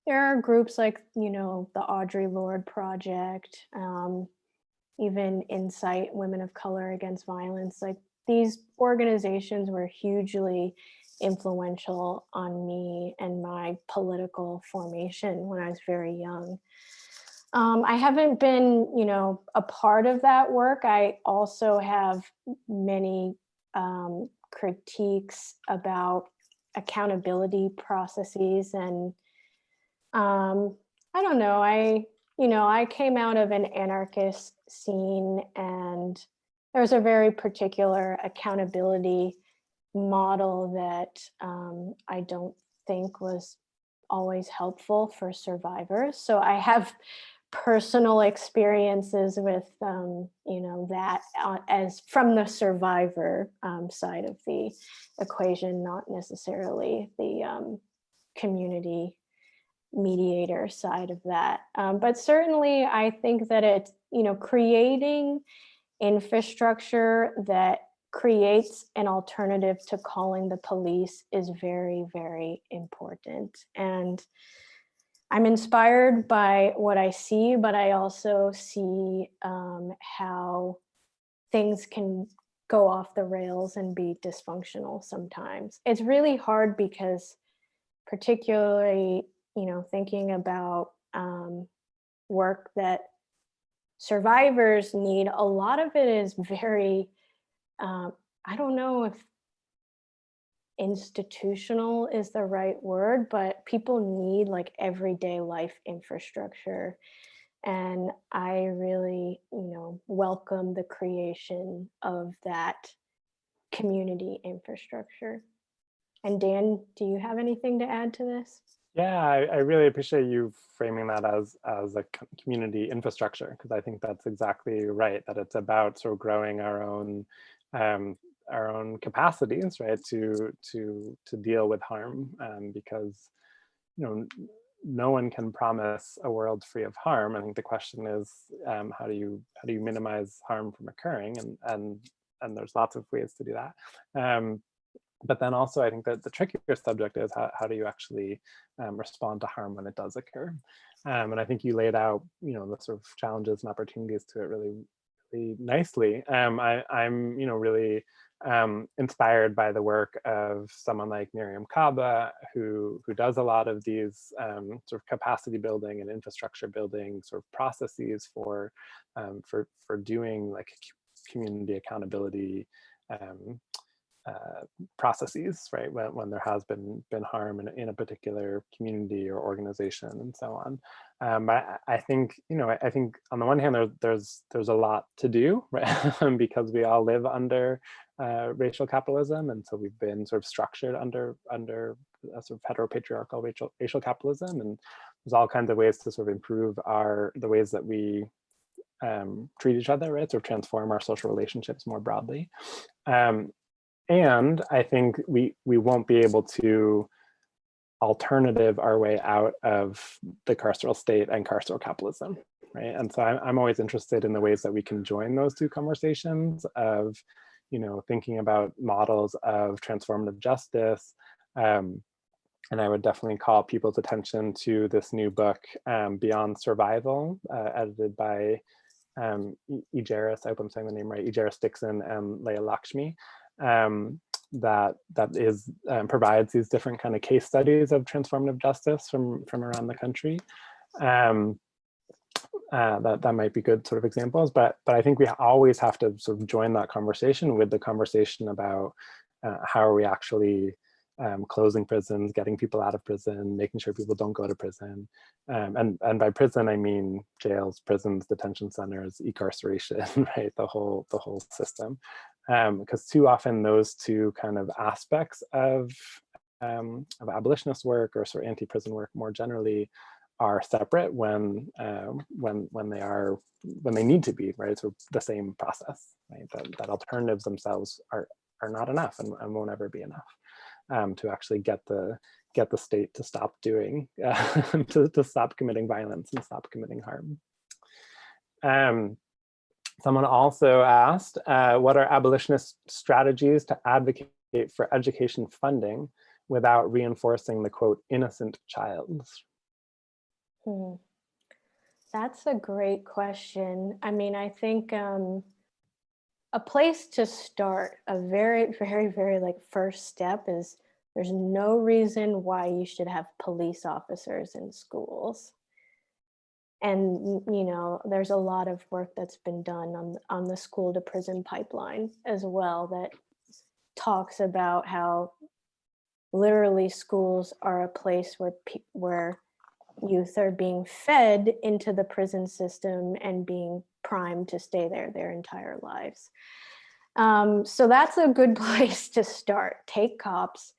there are groups like, the Audre Lorde Project, even Insight, Women of Color Against Violence. Like, these organizations were hugely influential on me and my political formation when I was very young. I haven't been, a part of that work. I also have many critiques about accountability processes, and I don't know. I came out of an anarchist scene, and there's a very particular accountability model that I don't think was always helpful for survivors. So I have personal experiences with, that as from the survivor side of the equation, not necessarily the community mediator side of that. But certainly I think that it's, creating infrastructure that creates an alternative to calling the police is very, very important. And I'm inspired by what I see, but I also see how things can go off the rails and be dysfunctional sometimes. It's really hard because, particularly, thinking about work that survivors need, a lot of it is very, I don't know if institutional is the right word, but people need like everyday life infrastructure. And I really, welcome the creation of that community infrastructure. And Dan, do you have anything to add to this? Yeah, I really appreciate you framing that as a community infrastructure, because I think that's exactly right, that it's about sort of growing our own capacities, right, to deal with harm, because no one can promise a world free of harm. I think the question is, how do you minimize harm from occurring, and there's lots of ways to do that. But then also, I think that the trickier subject is how do you actually respond to harm when it does occur? And I think you laid out, the sort of challenges and opportunities to it really, really nicely. I'm, really inspired by the work of someone like Miriam Kaba, who does a lot of these sort of capacity building and infrastructure building sort of processes for doing like community accountability processes, right, when there has been harm in a particular community or organization and so on. I think I think on the one hand there's a lot to do, right, because we all live under racial capitalism, and so we've been sort of structured under a sort of heteropatriarchal racial capitalism, and there's all kinds of ways to sort of improve the ways that we treat each other, right, sort of transform our social relationships more broadly. And I think we won't be able to alternative our way out of the carceral state and carceral capitalism, right? And so I'm always interested in the ways that we can join those two conversations of, thinking about models of transformative justice. And I would definitely call people's attention to this new book, Beyond Survival, edited by Ejaris, I hope I'm saying the name right, Ejaris Dixon and Leah Lakshmi. That provides these different kind of case studies of transformative justice from around the country. That might be good sort of examples, but I think we always have to sort of join that conversation with the conversation about how are we actually closing prisons, getting people out of prison, making sure people don't go to prison. And by prison, I mean jails, prisons, detention centers, incarceration, right? The whole system. Because too often those two kind of aspects of abolitionist work or sort of anti-prison work more generally are separate when they need to be, right? So the same process, right? That alternatives themselves are not enough and won't ever be enough to actually get the state to stop doing, to stop committing violence and stop committing harm. Someone also asked, what are abolitionist strategies to advocate for education funding without reinforcing the, quote, innocent child? That's a great question. I mean, I think a place to start, a very, very, very like first step is there's no reason why you should have police officers in schools. And, you know, there's a lot of work that's been done on the school to prison pipeline as well that talks about how literally schools are a place where youth are being fed into the prison system and being primed to stay there their entire lives. So that's a good place to start. Take cops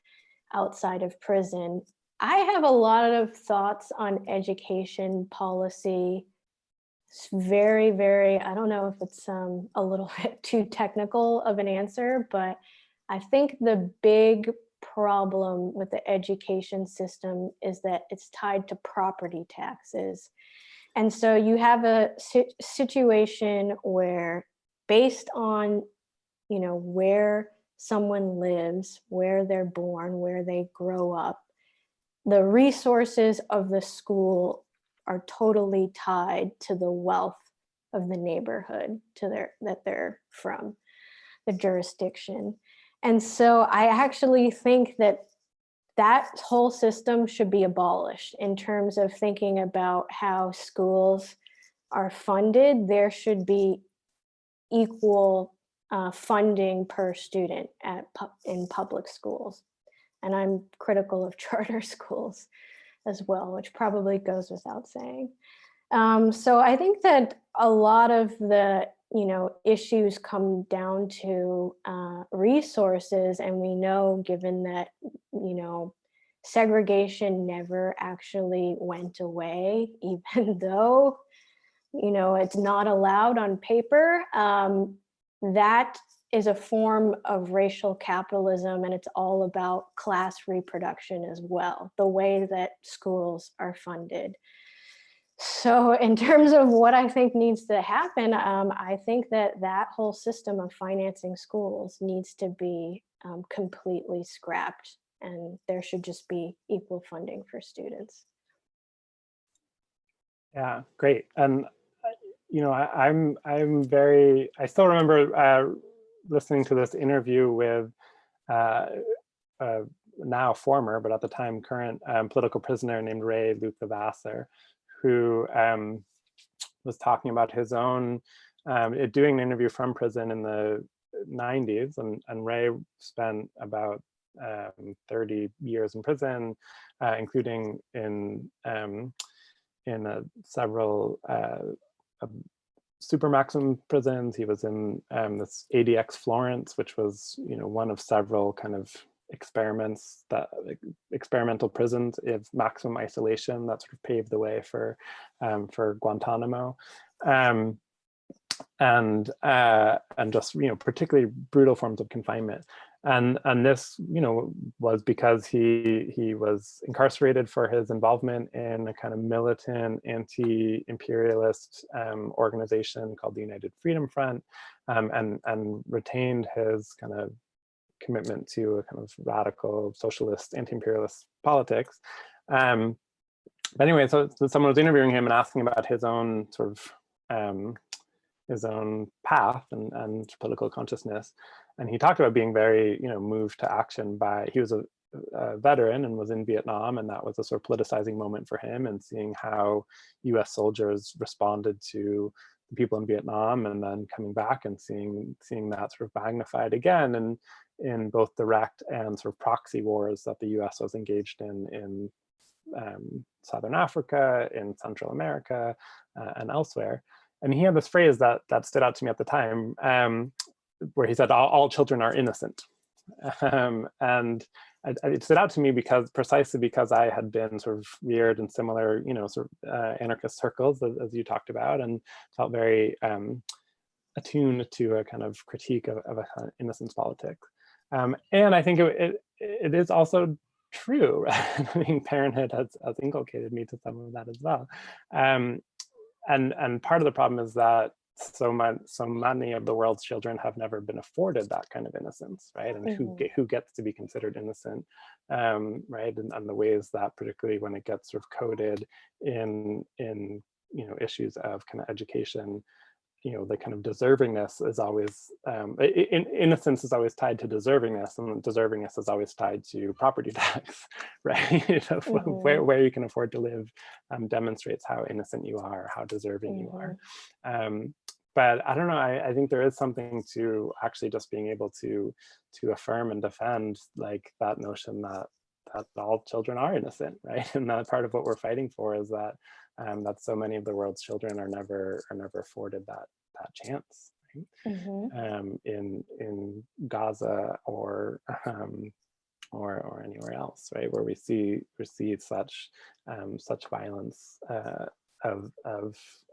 outside of prison. I have a lot of thoughts on education policy. It's very, very, I don't know if it's a little bit too technical of an answer, but I think the big problem with the education system is that it's tied to property taxes. And so you have a situation where based on, you know, where someone lives, where they're born, where they grow up, the resources of the school are totally tied to the wealth of the neighborhood that they're from, the jurisdiction. And so I actually think that whole system should be abolished in terms of thinking about how schools are funded. There should be equal funding per student in public schools. And I'm critical of charter schools as well, which probably goes without saying. So I think that a lot of the issues come down to resources, and we know, given that segregation never actually went away, even though it's not allowed on paper, that is a form of racial capitalism, and it's all about class reproduction as well, the way that schools are funded. So in terms of what I think needs to happen, I think that whole system of financing schools needs to be completely scrapped, and there should just be equal funding for students. Yeah, great. And I still remember listening to this interview with now former, but at the time current political prisoner named Ray Luca-Vassar, who was talking about his own, doing an interview from prison in the 90s, and Ray spent about 30 years in prison, including in several super maximum prisons. He was in this ADX Florence, which was one of several kind of experimental prisons of maximum isolation that sort of paved the way for Guantanamo, and just particularly brutal forms of confinement. And this was because he was incarcerated for his involvement in a kind of militant anti-imperialist organization called the United Freedom Front, and retained his kind of commitment to a kind of radical socialist anti-imperialist politics. But anyway, so someone was interviewing him and asking about his own sort of his own path and political consciousness, and he talked about being very moved to action by, he was a veteran and was in Vietnam, and that was a sort of politicizing moment for him, and seeing how US soldiers responded to the people in Vietnam, and then coming back and seeing that sort of magnified again. And in both direct and sort of proxy wars that the US was engaged in Southern Africa, in Central America, and elsewhere. And he had this phrase that stood out to me at the time, where he said, all children are innocent. And it stood out to me precisely because I had been sort of reared in similar, sort of anarchist circles, as you talked about, and felt very attuned to a kind of critique of a kind of innocence politics. And I think it is also true, right? I mean, parenthood has inculcated me to some of that as well. And part of the problem is that so many of the world's children have never been afforded that kind of innocence, right? And who gets to be considered innocent, right? And the ways that, particularly when it gets sort of coded in issues of kind of education, the kind of deservingness is always, innocence is always tied to deservingness, and deservingness is always tied to property tax, right? Where you can afford to live demonstrates how innocent you are, how deserving you are. But I don't know, I think there is something to actually just being able to affirm and defend like that notion that all children are innocent, right? And that part of what we're fighting for is that so many of the world's children are never afforded that chance, right? In Gaza or anywhere else, right, where we see such violence of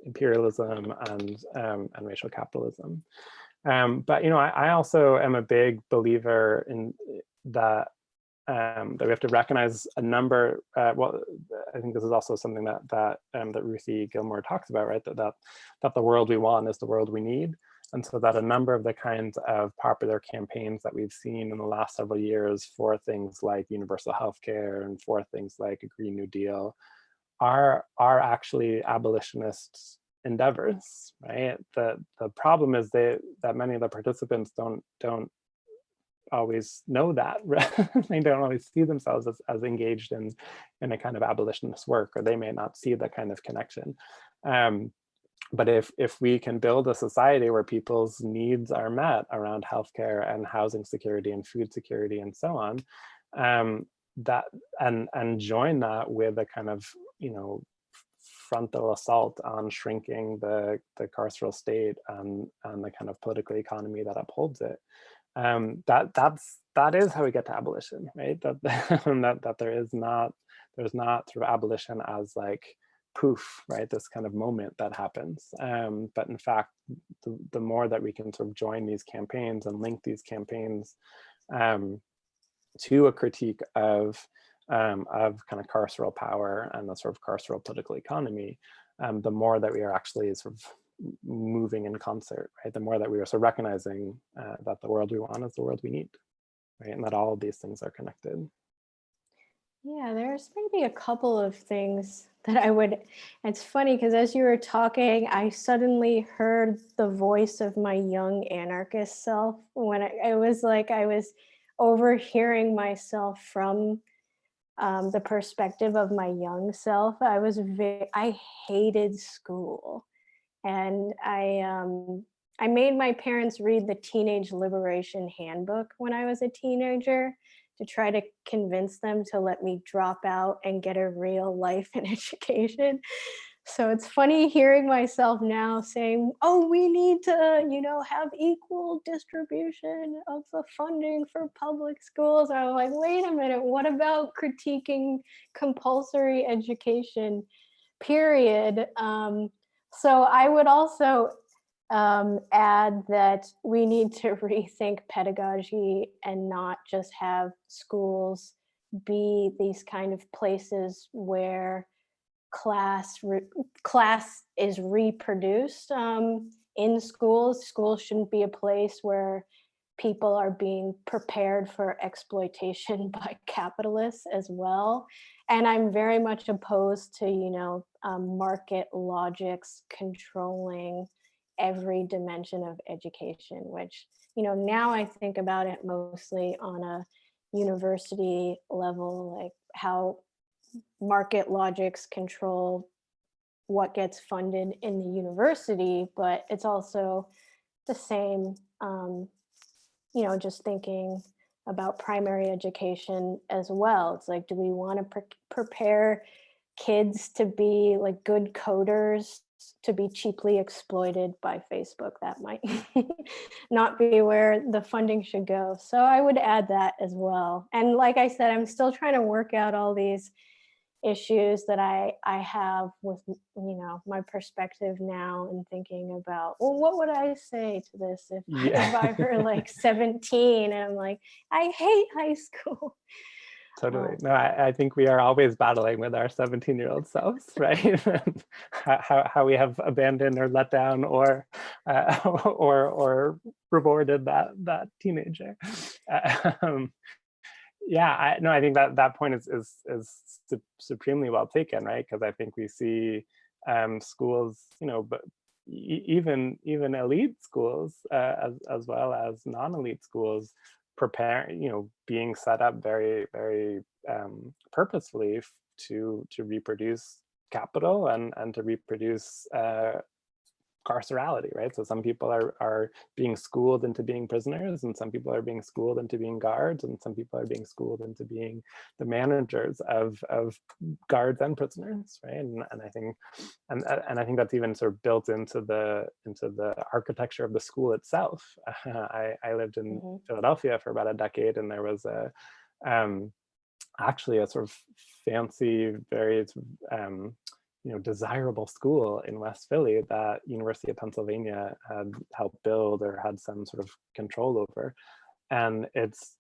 imperialism and racial capitalism. But I also am a big believer in that. That we have to recognize a number. Well, I think this is also something that Ruthie Gilmore talks about, right? That the world we want is the world we need, and so that a number of the kinds of popular campaigns that we've seen in the last several years for things like universal healthcare and for things like a Green New Deal are actually abolitionist endeavors, right? The problem is that many of the participants don't always know that, right? They don't always see themselves as engaged in a kind of abolitionist work, or they may not see that kind of connection. But if we can build a society where people's needs are met around healthcare and housing security and food security and so on, that and join that with a kind of frontal assault on shrinking the carceral state and the kind of political economy that upholds it. That is how we get to abolition, right? That there's not sort of abolition as like poof, right? This kind of moment that happens. But in fact, the more that we can sort of join these campaigns and link these campaigns to a critique of kind of carceral power and the sort of carceral political economy, the more that we are actually sort of moving in concert, right? The more that we are sort of recognizing that the world we want is the world we need, right? And that all of these things are connected. Yeah, there's maybe a couple of things that it's funny because as you were talking, I suddenly heard the voice of my young anarchist self when I was like, I was overhearing myself from the perspective of my young self. I hated school. And I made my parents read the Teenage Liberation Handbook when I was a teenager to try to convince them to let me drop out and get a real life and education. So it's funny hearing myself now saying, oh, we need to, have equal distribution of the funding for public schools. I was like, wait a minute, what about critiquing compulsory education, period? So I would also add that we need to rethink pedagogy and not just have schools be these kind of places where class is reproduced in schools. Schools shouldn't be a place where people are being prepared for exploitation by capitalists as well. And I'm very much opposed to, market logics controlling every dimension of education, which, now I think about it mostly on a university level, like how market logics control what gets funded in the university, but it's also the same, just thinking about primary education as well. It's like, do we want to prepare kids to be like good coders to be cheaply exploited by Facebook? That might not be where the funding should go. So I would add that as well. And like I said, I'm still trying to work out all these issues that I have with, my perspective now, and thinking about, well, what would I say to this if I were like 17 and I'm like, I hate high school. Totally. No, I think we are always battling with our 17-year-old selves, right? how we have abandoned or let down or rewarded that teenager. Yeah, I think that point is supremely well taken, right? Because I think we see schools, but even elite schools as well as non-elite schools being set up very, very purposefully to reproduce capital and to reproduce carcerality, right? So some people are being schooled into being prisoners, and some people are being schooled into being guards, and some people are being schooled into being the managers of guards and prisoners, right? And I think that's even sort of built into the architecture of the school itself. I lived in Philadelphia for about a decade, and there was actually a sort of fancy, very desirable school in West Philly that University of Pennsylvania had helped build or had some sort of control over, and its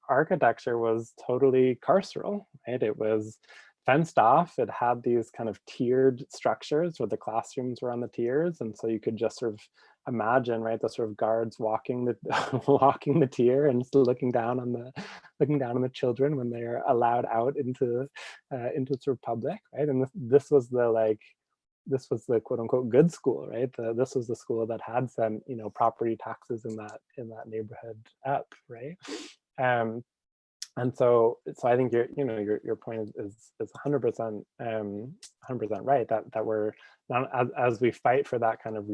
architecture was totally carceral, right? It was fenced off. It had these kind of tiered structures where the classrooms were on the tiers, and so you could just sort of imagine, right, the sort of guards walking the tier and looking down on the children when they are allowed out into sort of public, right? And this was the quote unquote good school, right? This was the school that had some property taxes in that neighborhood up, right? And so I think your point is 100% 100% right, that we're not, as we fight for that kind of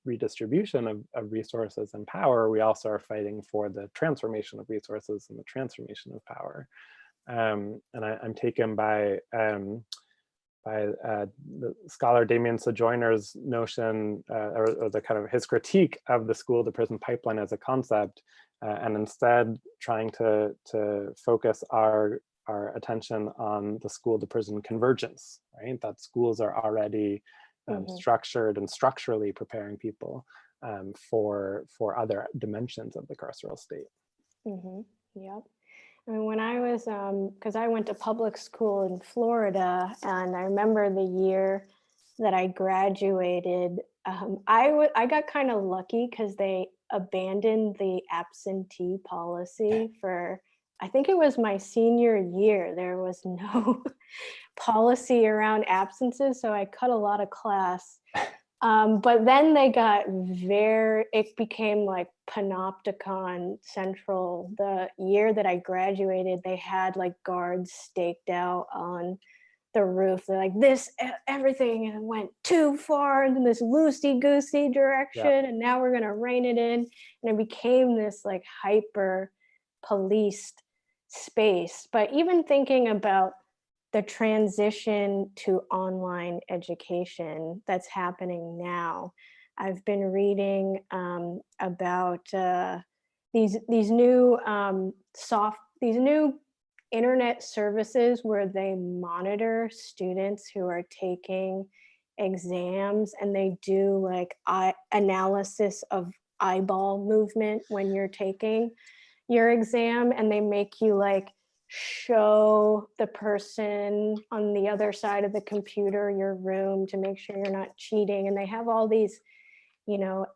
redistribution of resources and power, we also are fighting for the transformation of resources and the transformation of power. And I'm taken by the scholar Damien Sojourner's notion, or the kind of his critique of the school to prison pipeline as a concept, and instead trying to focus our attention on the school to prison convergence, right? That schools are already structured and structurally preparing people for other dimensions of the carceral state. Yep. I mean, when I was, because I went to public school in Florida, and I remember the year that I graduated, I got kind of lucky because they abandoned the absentee policy for, I think it was my senior year. There was no policy around absences, so I cut a lot of class. But then it became like panopticon central. The year that I graduated, they had like guards staked out on the roof. They're like, everything went too far in this loosey-goosey direction, and now we're gonna rein it in. And it became this like hyper policed space. But even thinking about the transition to online education that's happening now, I've been reading about these new internet services where they monitor students who are taking exams, and they do like analysis of eyeball movement when you're taking your exam, and they make you like show the person on the other side of the computer your room to make sure you're not cheating. And they have all these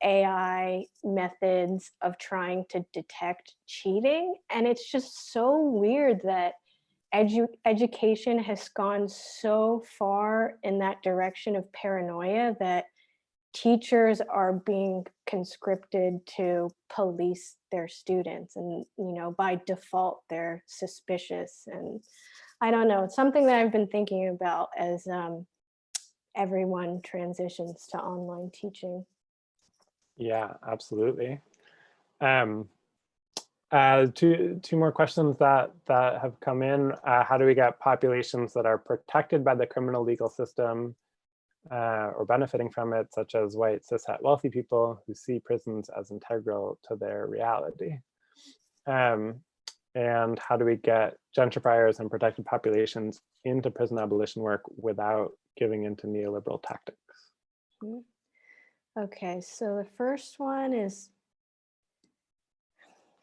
AI methods of trying to detect cheating. And it's just so weird that education has gone so far in that direction of paranoia that teachers are being conscripted to police their students, and by default they're suspicious. And I don't know, it's something that I've been thinking about as everyone transitions to online teaching. Yeah, absolutely. Two more questions that have come in. How do we get populations that are protected by the criminal legal system or benefiting from it, such as white, cishet, wealthy people who see prisons as integral to their reality? And how do we get gentrifiers and protected populations into prison abolition work without giving into neoliberal tactics? Okay, so the first one is,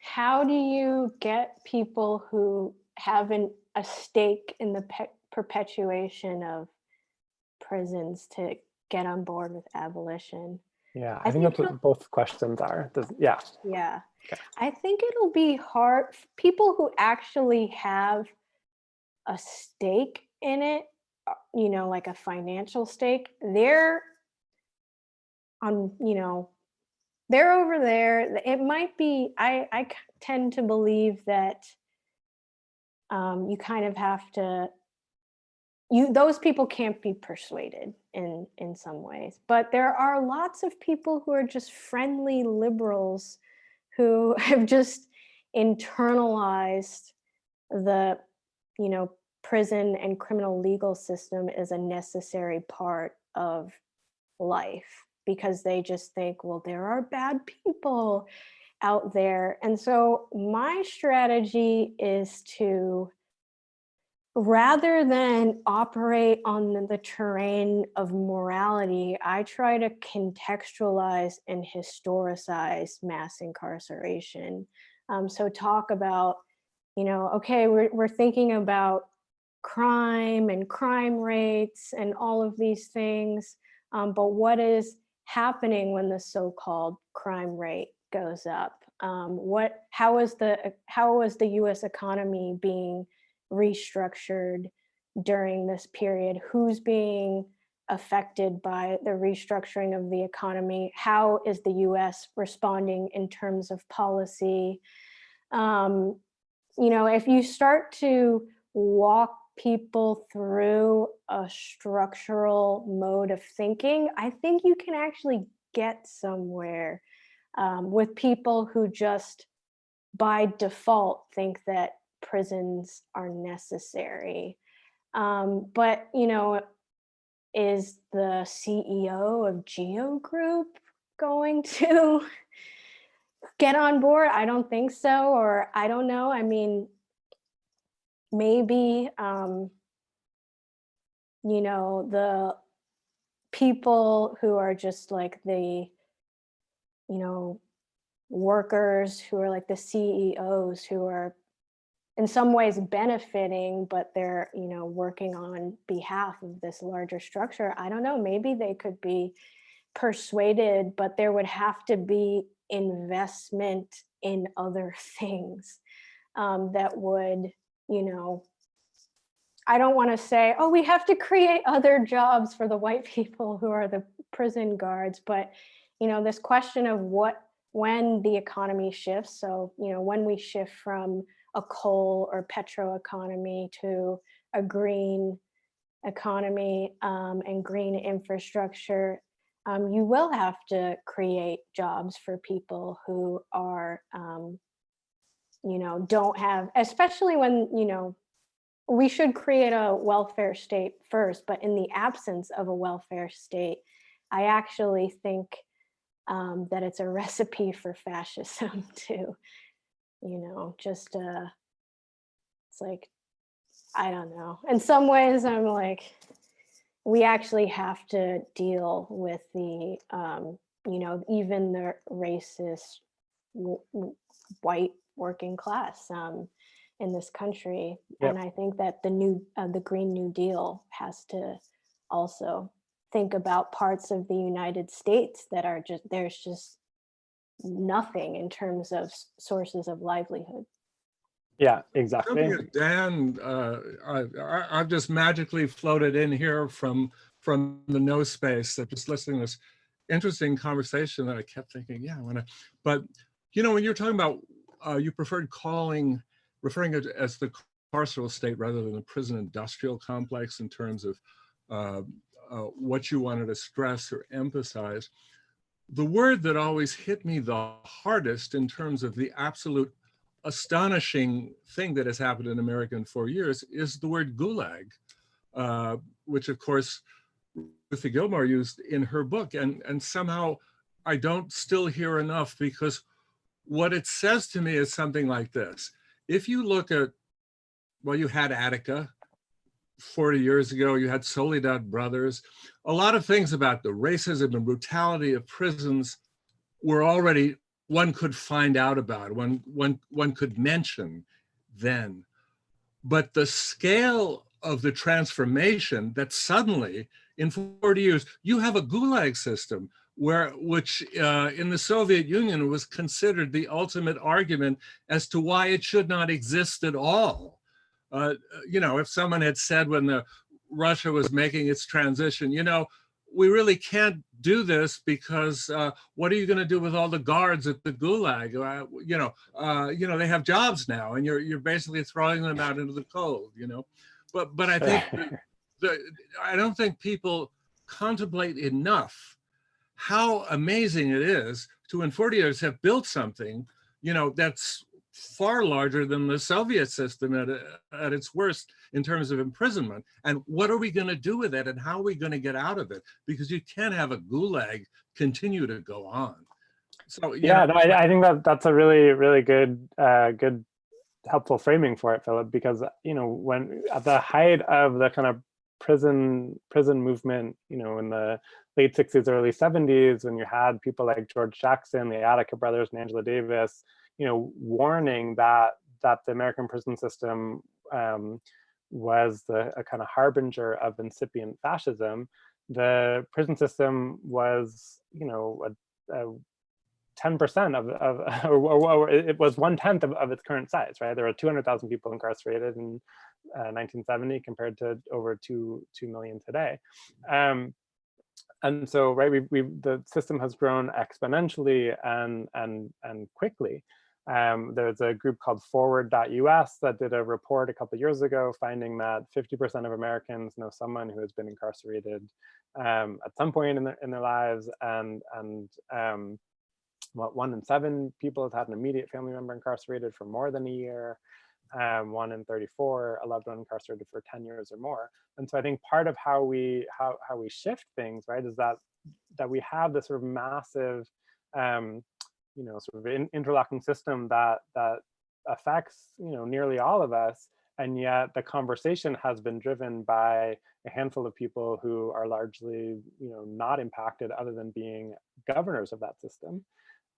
how do you get people who have a stake in the perpetuation of prisons to get on board with abolition? Yeah, I think that's what both questions are. Yeah. Yeah. Okay. I think it'll be hard. People who actually have a stake in it, you know, like a financial stake, they're on, you know, they're over there. It might be, I tend to believe that you kind of have to, those people can't be persuaded in some ways, but there are lots of people who are just friendly liberals who have just internalized the, you know, prison and criminal legal system is a necessary part of life, because they just think, well, there are bad people out there. And so my strategy is to, rather than operate on the terrain of morality, I try to contextualize and historicize mass incarceration. So talk about, you know, okay, we're thinking about crime and crime rates and all of these things, but what is happening when the so-called crime rate goes up? How is the U.S. economy being restructured during this period? Who's being affected by the restructuring of the economy? How is the U.S. responding in terms of policy? You know, if you start to walk people through a structural mode of thinking, I think you can actually get somewhere with people who just by default think that prisons are necessary. But, you know, is the CEO of Geo Group going to get on board? I don't think so, or I don't know. I mean, maybe, you know, the people who are just like the, you know, workers who are like the CEOs who are in some ways benefiting, but they're, you know, working on behalf of this larger structure. I don't know, maybe they could be persuaded, but there would have to be investment in other things that would, you know, I don't want to say, oh, we have to create other jobs for the white people who are the prison guards, but, you know, this question of when the economy shifts. So, you know, when we shift from a coal or petro economy to a green economy and green infrastructure, you will have to create jobs for people who are, you know, don't have, especially when, you know, we should create a welfare state first, but in the absence of a welfare state, I actually think that it's a recipe for fascism too. You know, just it's like, I don't know. In some ways, I'm like, we actually have to deal with the, you know, even the racist white working class in this country. Yep. And I think that the Green New Deal has to also think about parts of the United States that are just, there's just nothing in terms of sources of livelihood. Yeah, exactly. Dan, I've just magically floated in here from the no space, that just listening to this interesting conversation that I kept thinking, yeah, I want to, but you know, when you're talking about, you preferred referring it as the carceral state rather than the prison industrial complex in terms of what you wanted to stress or emphasize. The word that always hit me the hardest in terms of the absolute astonishing thing that has happened in America in 4 years is the word gulag, which of course Ruthie Gilmore used in her book. And somehow I don't still hear enough, because what it says to me is something like this. If you look at, well, you had Attica 40 years ago, you had Soledad Brothers, a lot of things about the racism and brutality of prisons were already, one could find out about, one could mention then. But the scale of the transformation that suddenly in 40 years, you have a gulag system which in the Soviet Union was considered the ultimate argument as to why it should not exist at all. You know, if someone had said when Russia was making its transition, you know, we really can't do this because what are you going to do with all the guards at the gulag? You know, they have jobs now, and you're basically throwing them out into the cold. You know, but I think I don't think people contemplate enough how amazing it is to, in 40 years, have built something, you know, that's far larger than the Soviet system at its worst in terms of imprisonment. And what are we going to do with it, and how are we going to get out of it? Because you can't have a gulag continue to go on. So yeah, no, I think that's a really good good helpful framing for it, Philip, because you know, when at the height of the kind of prison movement, you know, in the late 60s, early 70s, when you had people like George Jackson, the Attica brothers, and Angela Davis, you know, warning that the American prison system was a kind of harbinger of incipient fascism. The prison system was, you know, 10% or it was 1/10 of its current size, right? There were 200,000 people incarcerated in 1970 compared to over 2 million today. And so, right, the system has grown exponentially and quickly. There's a group called Forward.us that did a report a couple of years ago finding that 50% of Americans know someone who has been incarcerated at some point in their lives, and 1 in 7 people have had an immediate family member incarcerated for more than a year. 1 in 34, a loved one incarcerated for 10 years or more. And so I think part of how we shift things, right, is that we have this sort of massive, you know, sort of interlocking system that affects, you know, nearly all of us, and yet the conversation has been driven by a handful of people who are largely, you know, not impacted other than being governors of that system.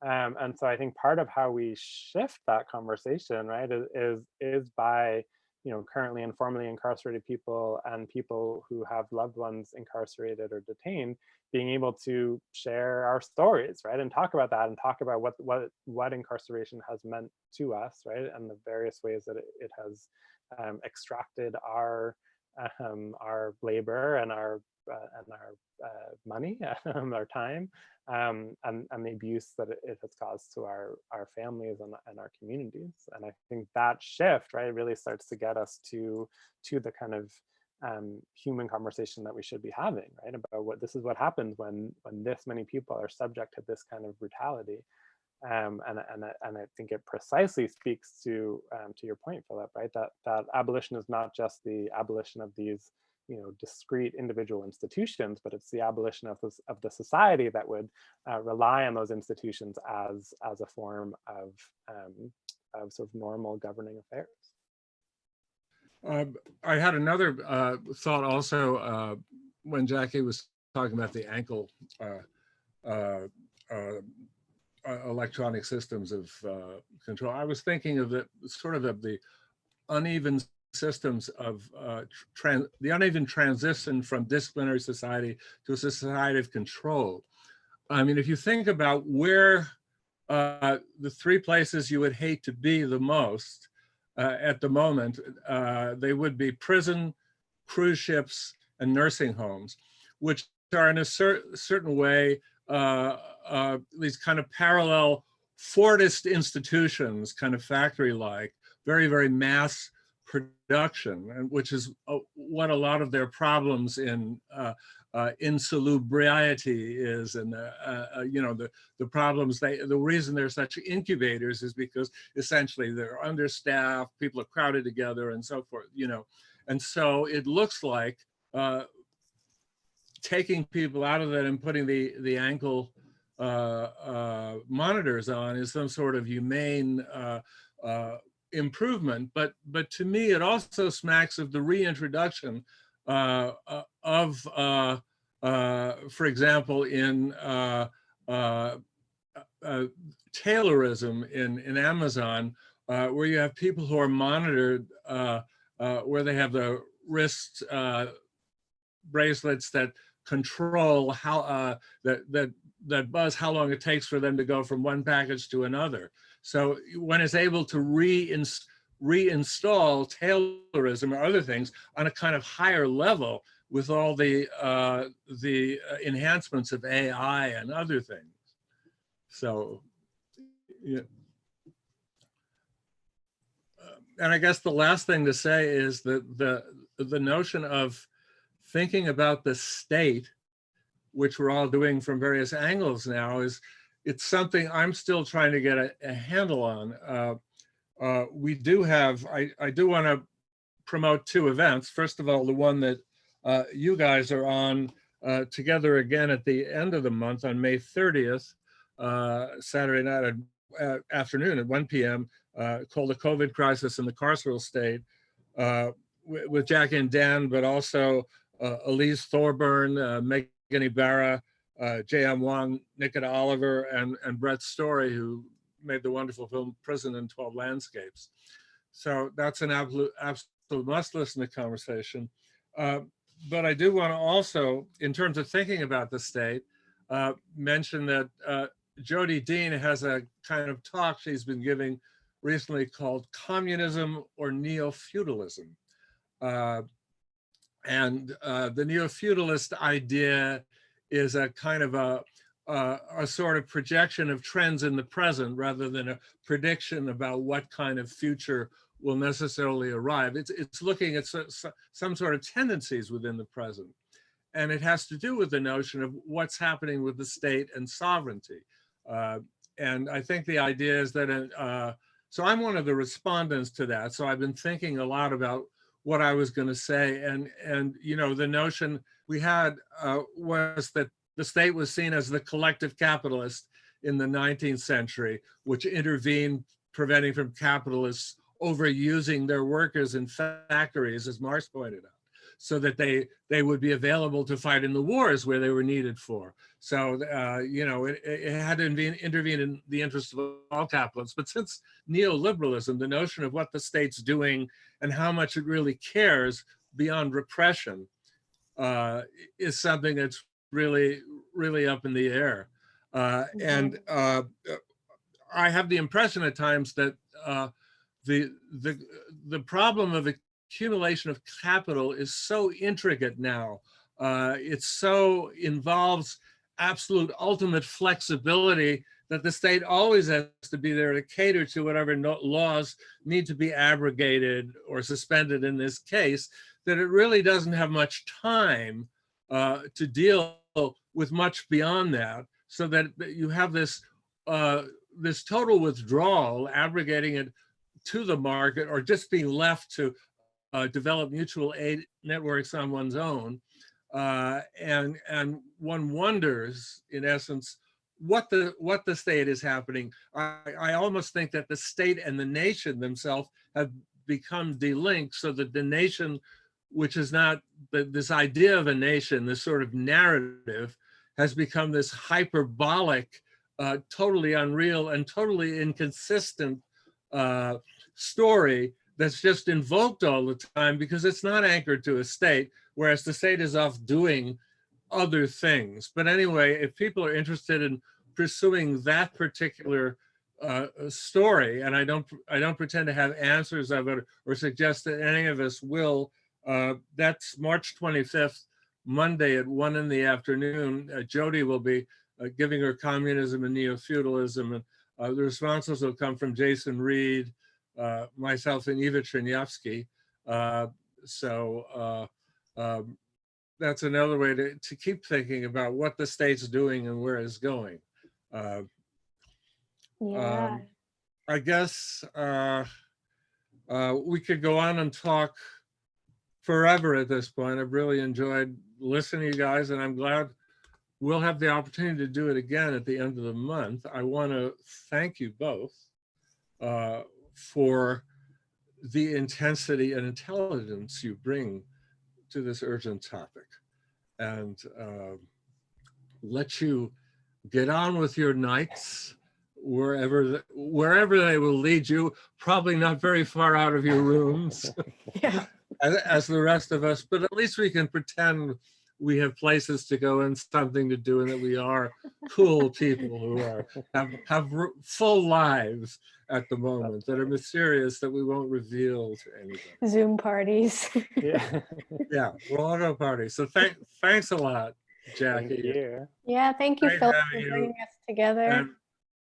And so I think part of how we shift that conversation, right, is by, you know, currently and formerly incarcerated people and people who have loved ones incarcerated or detained, being able to share our stories, right, and talk about that, and talk about what incarceration has meant to us, right, and the various ways that it has extracted our labor and our money, our time, and the abuse that it has caused to our families and our communities. And I think that shift, right, really starts to get us to the kind of human conversation that we should be having, right, about what happens when this many people are subject to this kind of brutality. And I think it precisely speaks to your point, Philip, right, that abolition is not just the abolition of these, you know, discrete individual institutions, but it's the abolition of the society that would rely on those institutions as a form of sort of normal governing affairs. I had another thought also when Jackie was talking about the ankle electronic systems of control. I was thinking of the uneven systems of the uneven transition from disciplinary society to a society of control. I mean, if you think about where the 3 places you would hate to be the most at the moment, they would be prison, cruise ships, and nursing homes, which are in a certain way these kind of parallel Fordist institutions, kind of factory-like, very, very mass production, and which is what a lot of their problems in insalubriety is, and you know, the problems. The reason they're such incubators is because essentially they're understaffed, people are crowded together, and so forth. You know, and so it looks like taking people out of that and putting the ankle monitors on is some sort of humane improvement, but to me it also smacks of the reintroduction of, for example, in Taylorism in Amazon, where you have people who are monitored, where they have the wrist bracelets that control how that buzz how long it takes for them to go from one package to another. So one is able to reinstall Taylorism or other things on a kind of higher level with all the enhancements of AI and other things. So, yeah. And I guess the last thing to say is that the notion of thinking about the state, which we're all doing from various angles now, it's something I'm still trying to get a handle on. We do have, I do want to promote two events. First of all, the one that you guys are on together again at the end of the month on May 30th, Saturday night afternoon at 1 p.m., called The COVID Crisis in the Carceral State, with Jackie and Dan, but also Elise Thorburn, Megan Ibarra, J.M. Wang, Nikita Oliver, and Brett Story, who made the wonderful film Prison in 12 Landscapes. So that's an absolute must listen to conversation. But I do want to also, in terms of thinking about the state, mention that Jody Dean has a kind of talk she's been giving recently called Communism or Neo-Feudalism. And the neo-feudalist idea is a kind of a sort of projection of trends in the present rather than a prediction about what kind of future will necessarily arrive. It's looking at some sort of tendencies within the present. And it has to do with the notion of what's happening with the state and sovereignty. And I think the idea is that, so I'm one of the respondents to that. So I've been thinking a lot about what I was going to say. And you know, the notion we had was that the state was seen as the collective capitalist in the 19th century, which intervened, preventing from capitalists overusing their workers in factories, as Marx pointed out, so that they would be available to fight in the wars where they were needed for. So, you know, it had to intervene in the interest of all capitalists. But since neoliberalism, the notion of what the state's doing and how much it really cares beyond repression is something that's really, really up in the air. And I have the impression at times that the problem of accumulation of capital is so intricate now. It so involves absolute ultimate flexibility that the state always has to be there to cater to whatever laws need to be abrogated or suspended in this case, that it really doesn't have much time to deal with much beyond that, so that you have this this total withdrawal, abrogating it to the market, or just being left to develop mutual aid networks on one's own. And one wonders, in essence, what the state is happening. I almost think that the state and the nation themselves have become delinked, so that the nation, which is not this idea of a nation, this sort of narrative, has become this hyperbolic, totally unreal and totally inconsistent story that's just invoked all the time because it's not anchored to a state, whereas the state is off doing other things. But anyway, if people are interested in pursuing that particular story, and I don't pretend to have answers of it or suggest that any of us will, that's March 25th, Monday at 1 in the afternoon. Jody will be giving her Communism and Neo-Feudalism, and the responses will come from Jason Reed, myself, and Eva Chernyavsky. that's another way to keep thinking about what the state's doing and where it's going. Yeah. I guess we could go on and talk forever at this point. I've really enjoyed listening to you guys, and I'm glad we'll have the opportunity to do it again at the end of the month. I want to thank you both for the intensity and intelligence you bring to this urgent topic, and let you get on with your nights wherever they will lead you, probably not very far out of your rooms. Yeah. as the rest of us, but at least we can pretend we have places to go and something to do, and that we are cool people who have full lives at the moment that are mysterious, that we won't reveal to anybody. Zoom parties. Yeah. Yeah, we'll all go parties. So thanks a lot, Jackie. Thank you. Yeah, thank you, Great Philip, having for you. bringing us together. And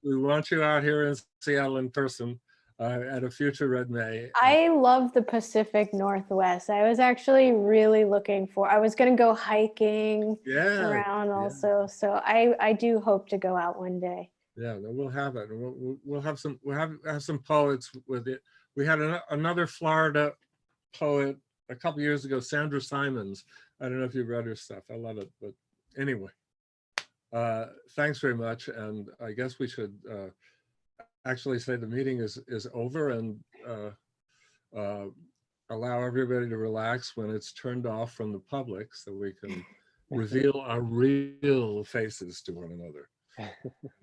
we want you out here in Seattle in person at a future Red May. I love the Pacific Northwest. I was actually really looking for, I was going to go hiking around also. So I do hope to go out one day. Yeah, no, we'll have it. We'll have some poets with it. We had another Florida poet a couple years ago, Sandra Simons. I don't know if you've read her stuff. I love it. But anyway, thanks very much. And I guess we should actually say the meeting is over, and allow everybody to relax when it's turned off from the public, so we can reveal our real faces to one another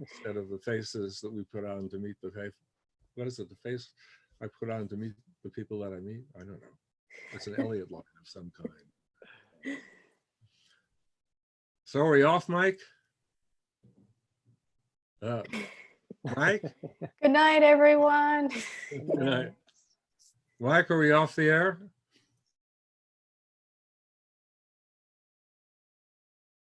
instead of the faces that we put on to meet the face. What is it? The face I put on to meet the people that I meet? I don't know. It's an Eliot line of some kind. So are we off, Mike? Mike? Good night, everyone. Good night. Mike, are we off the air?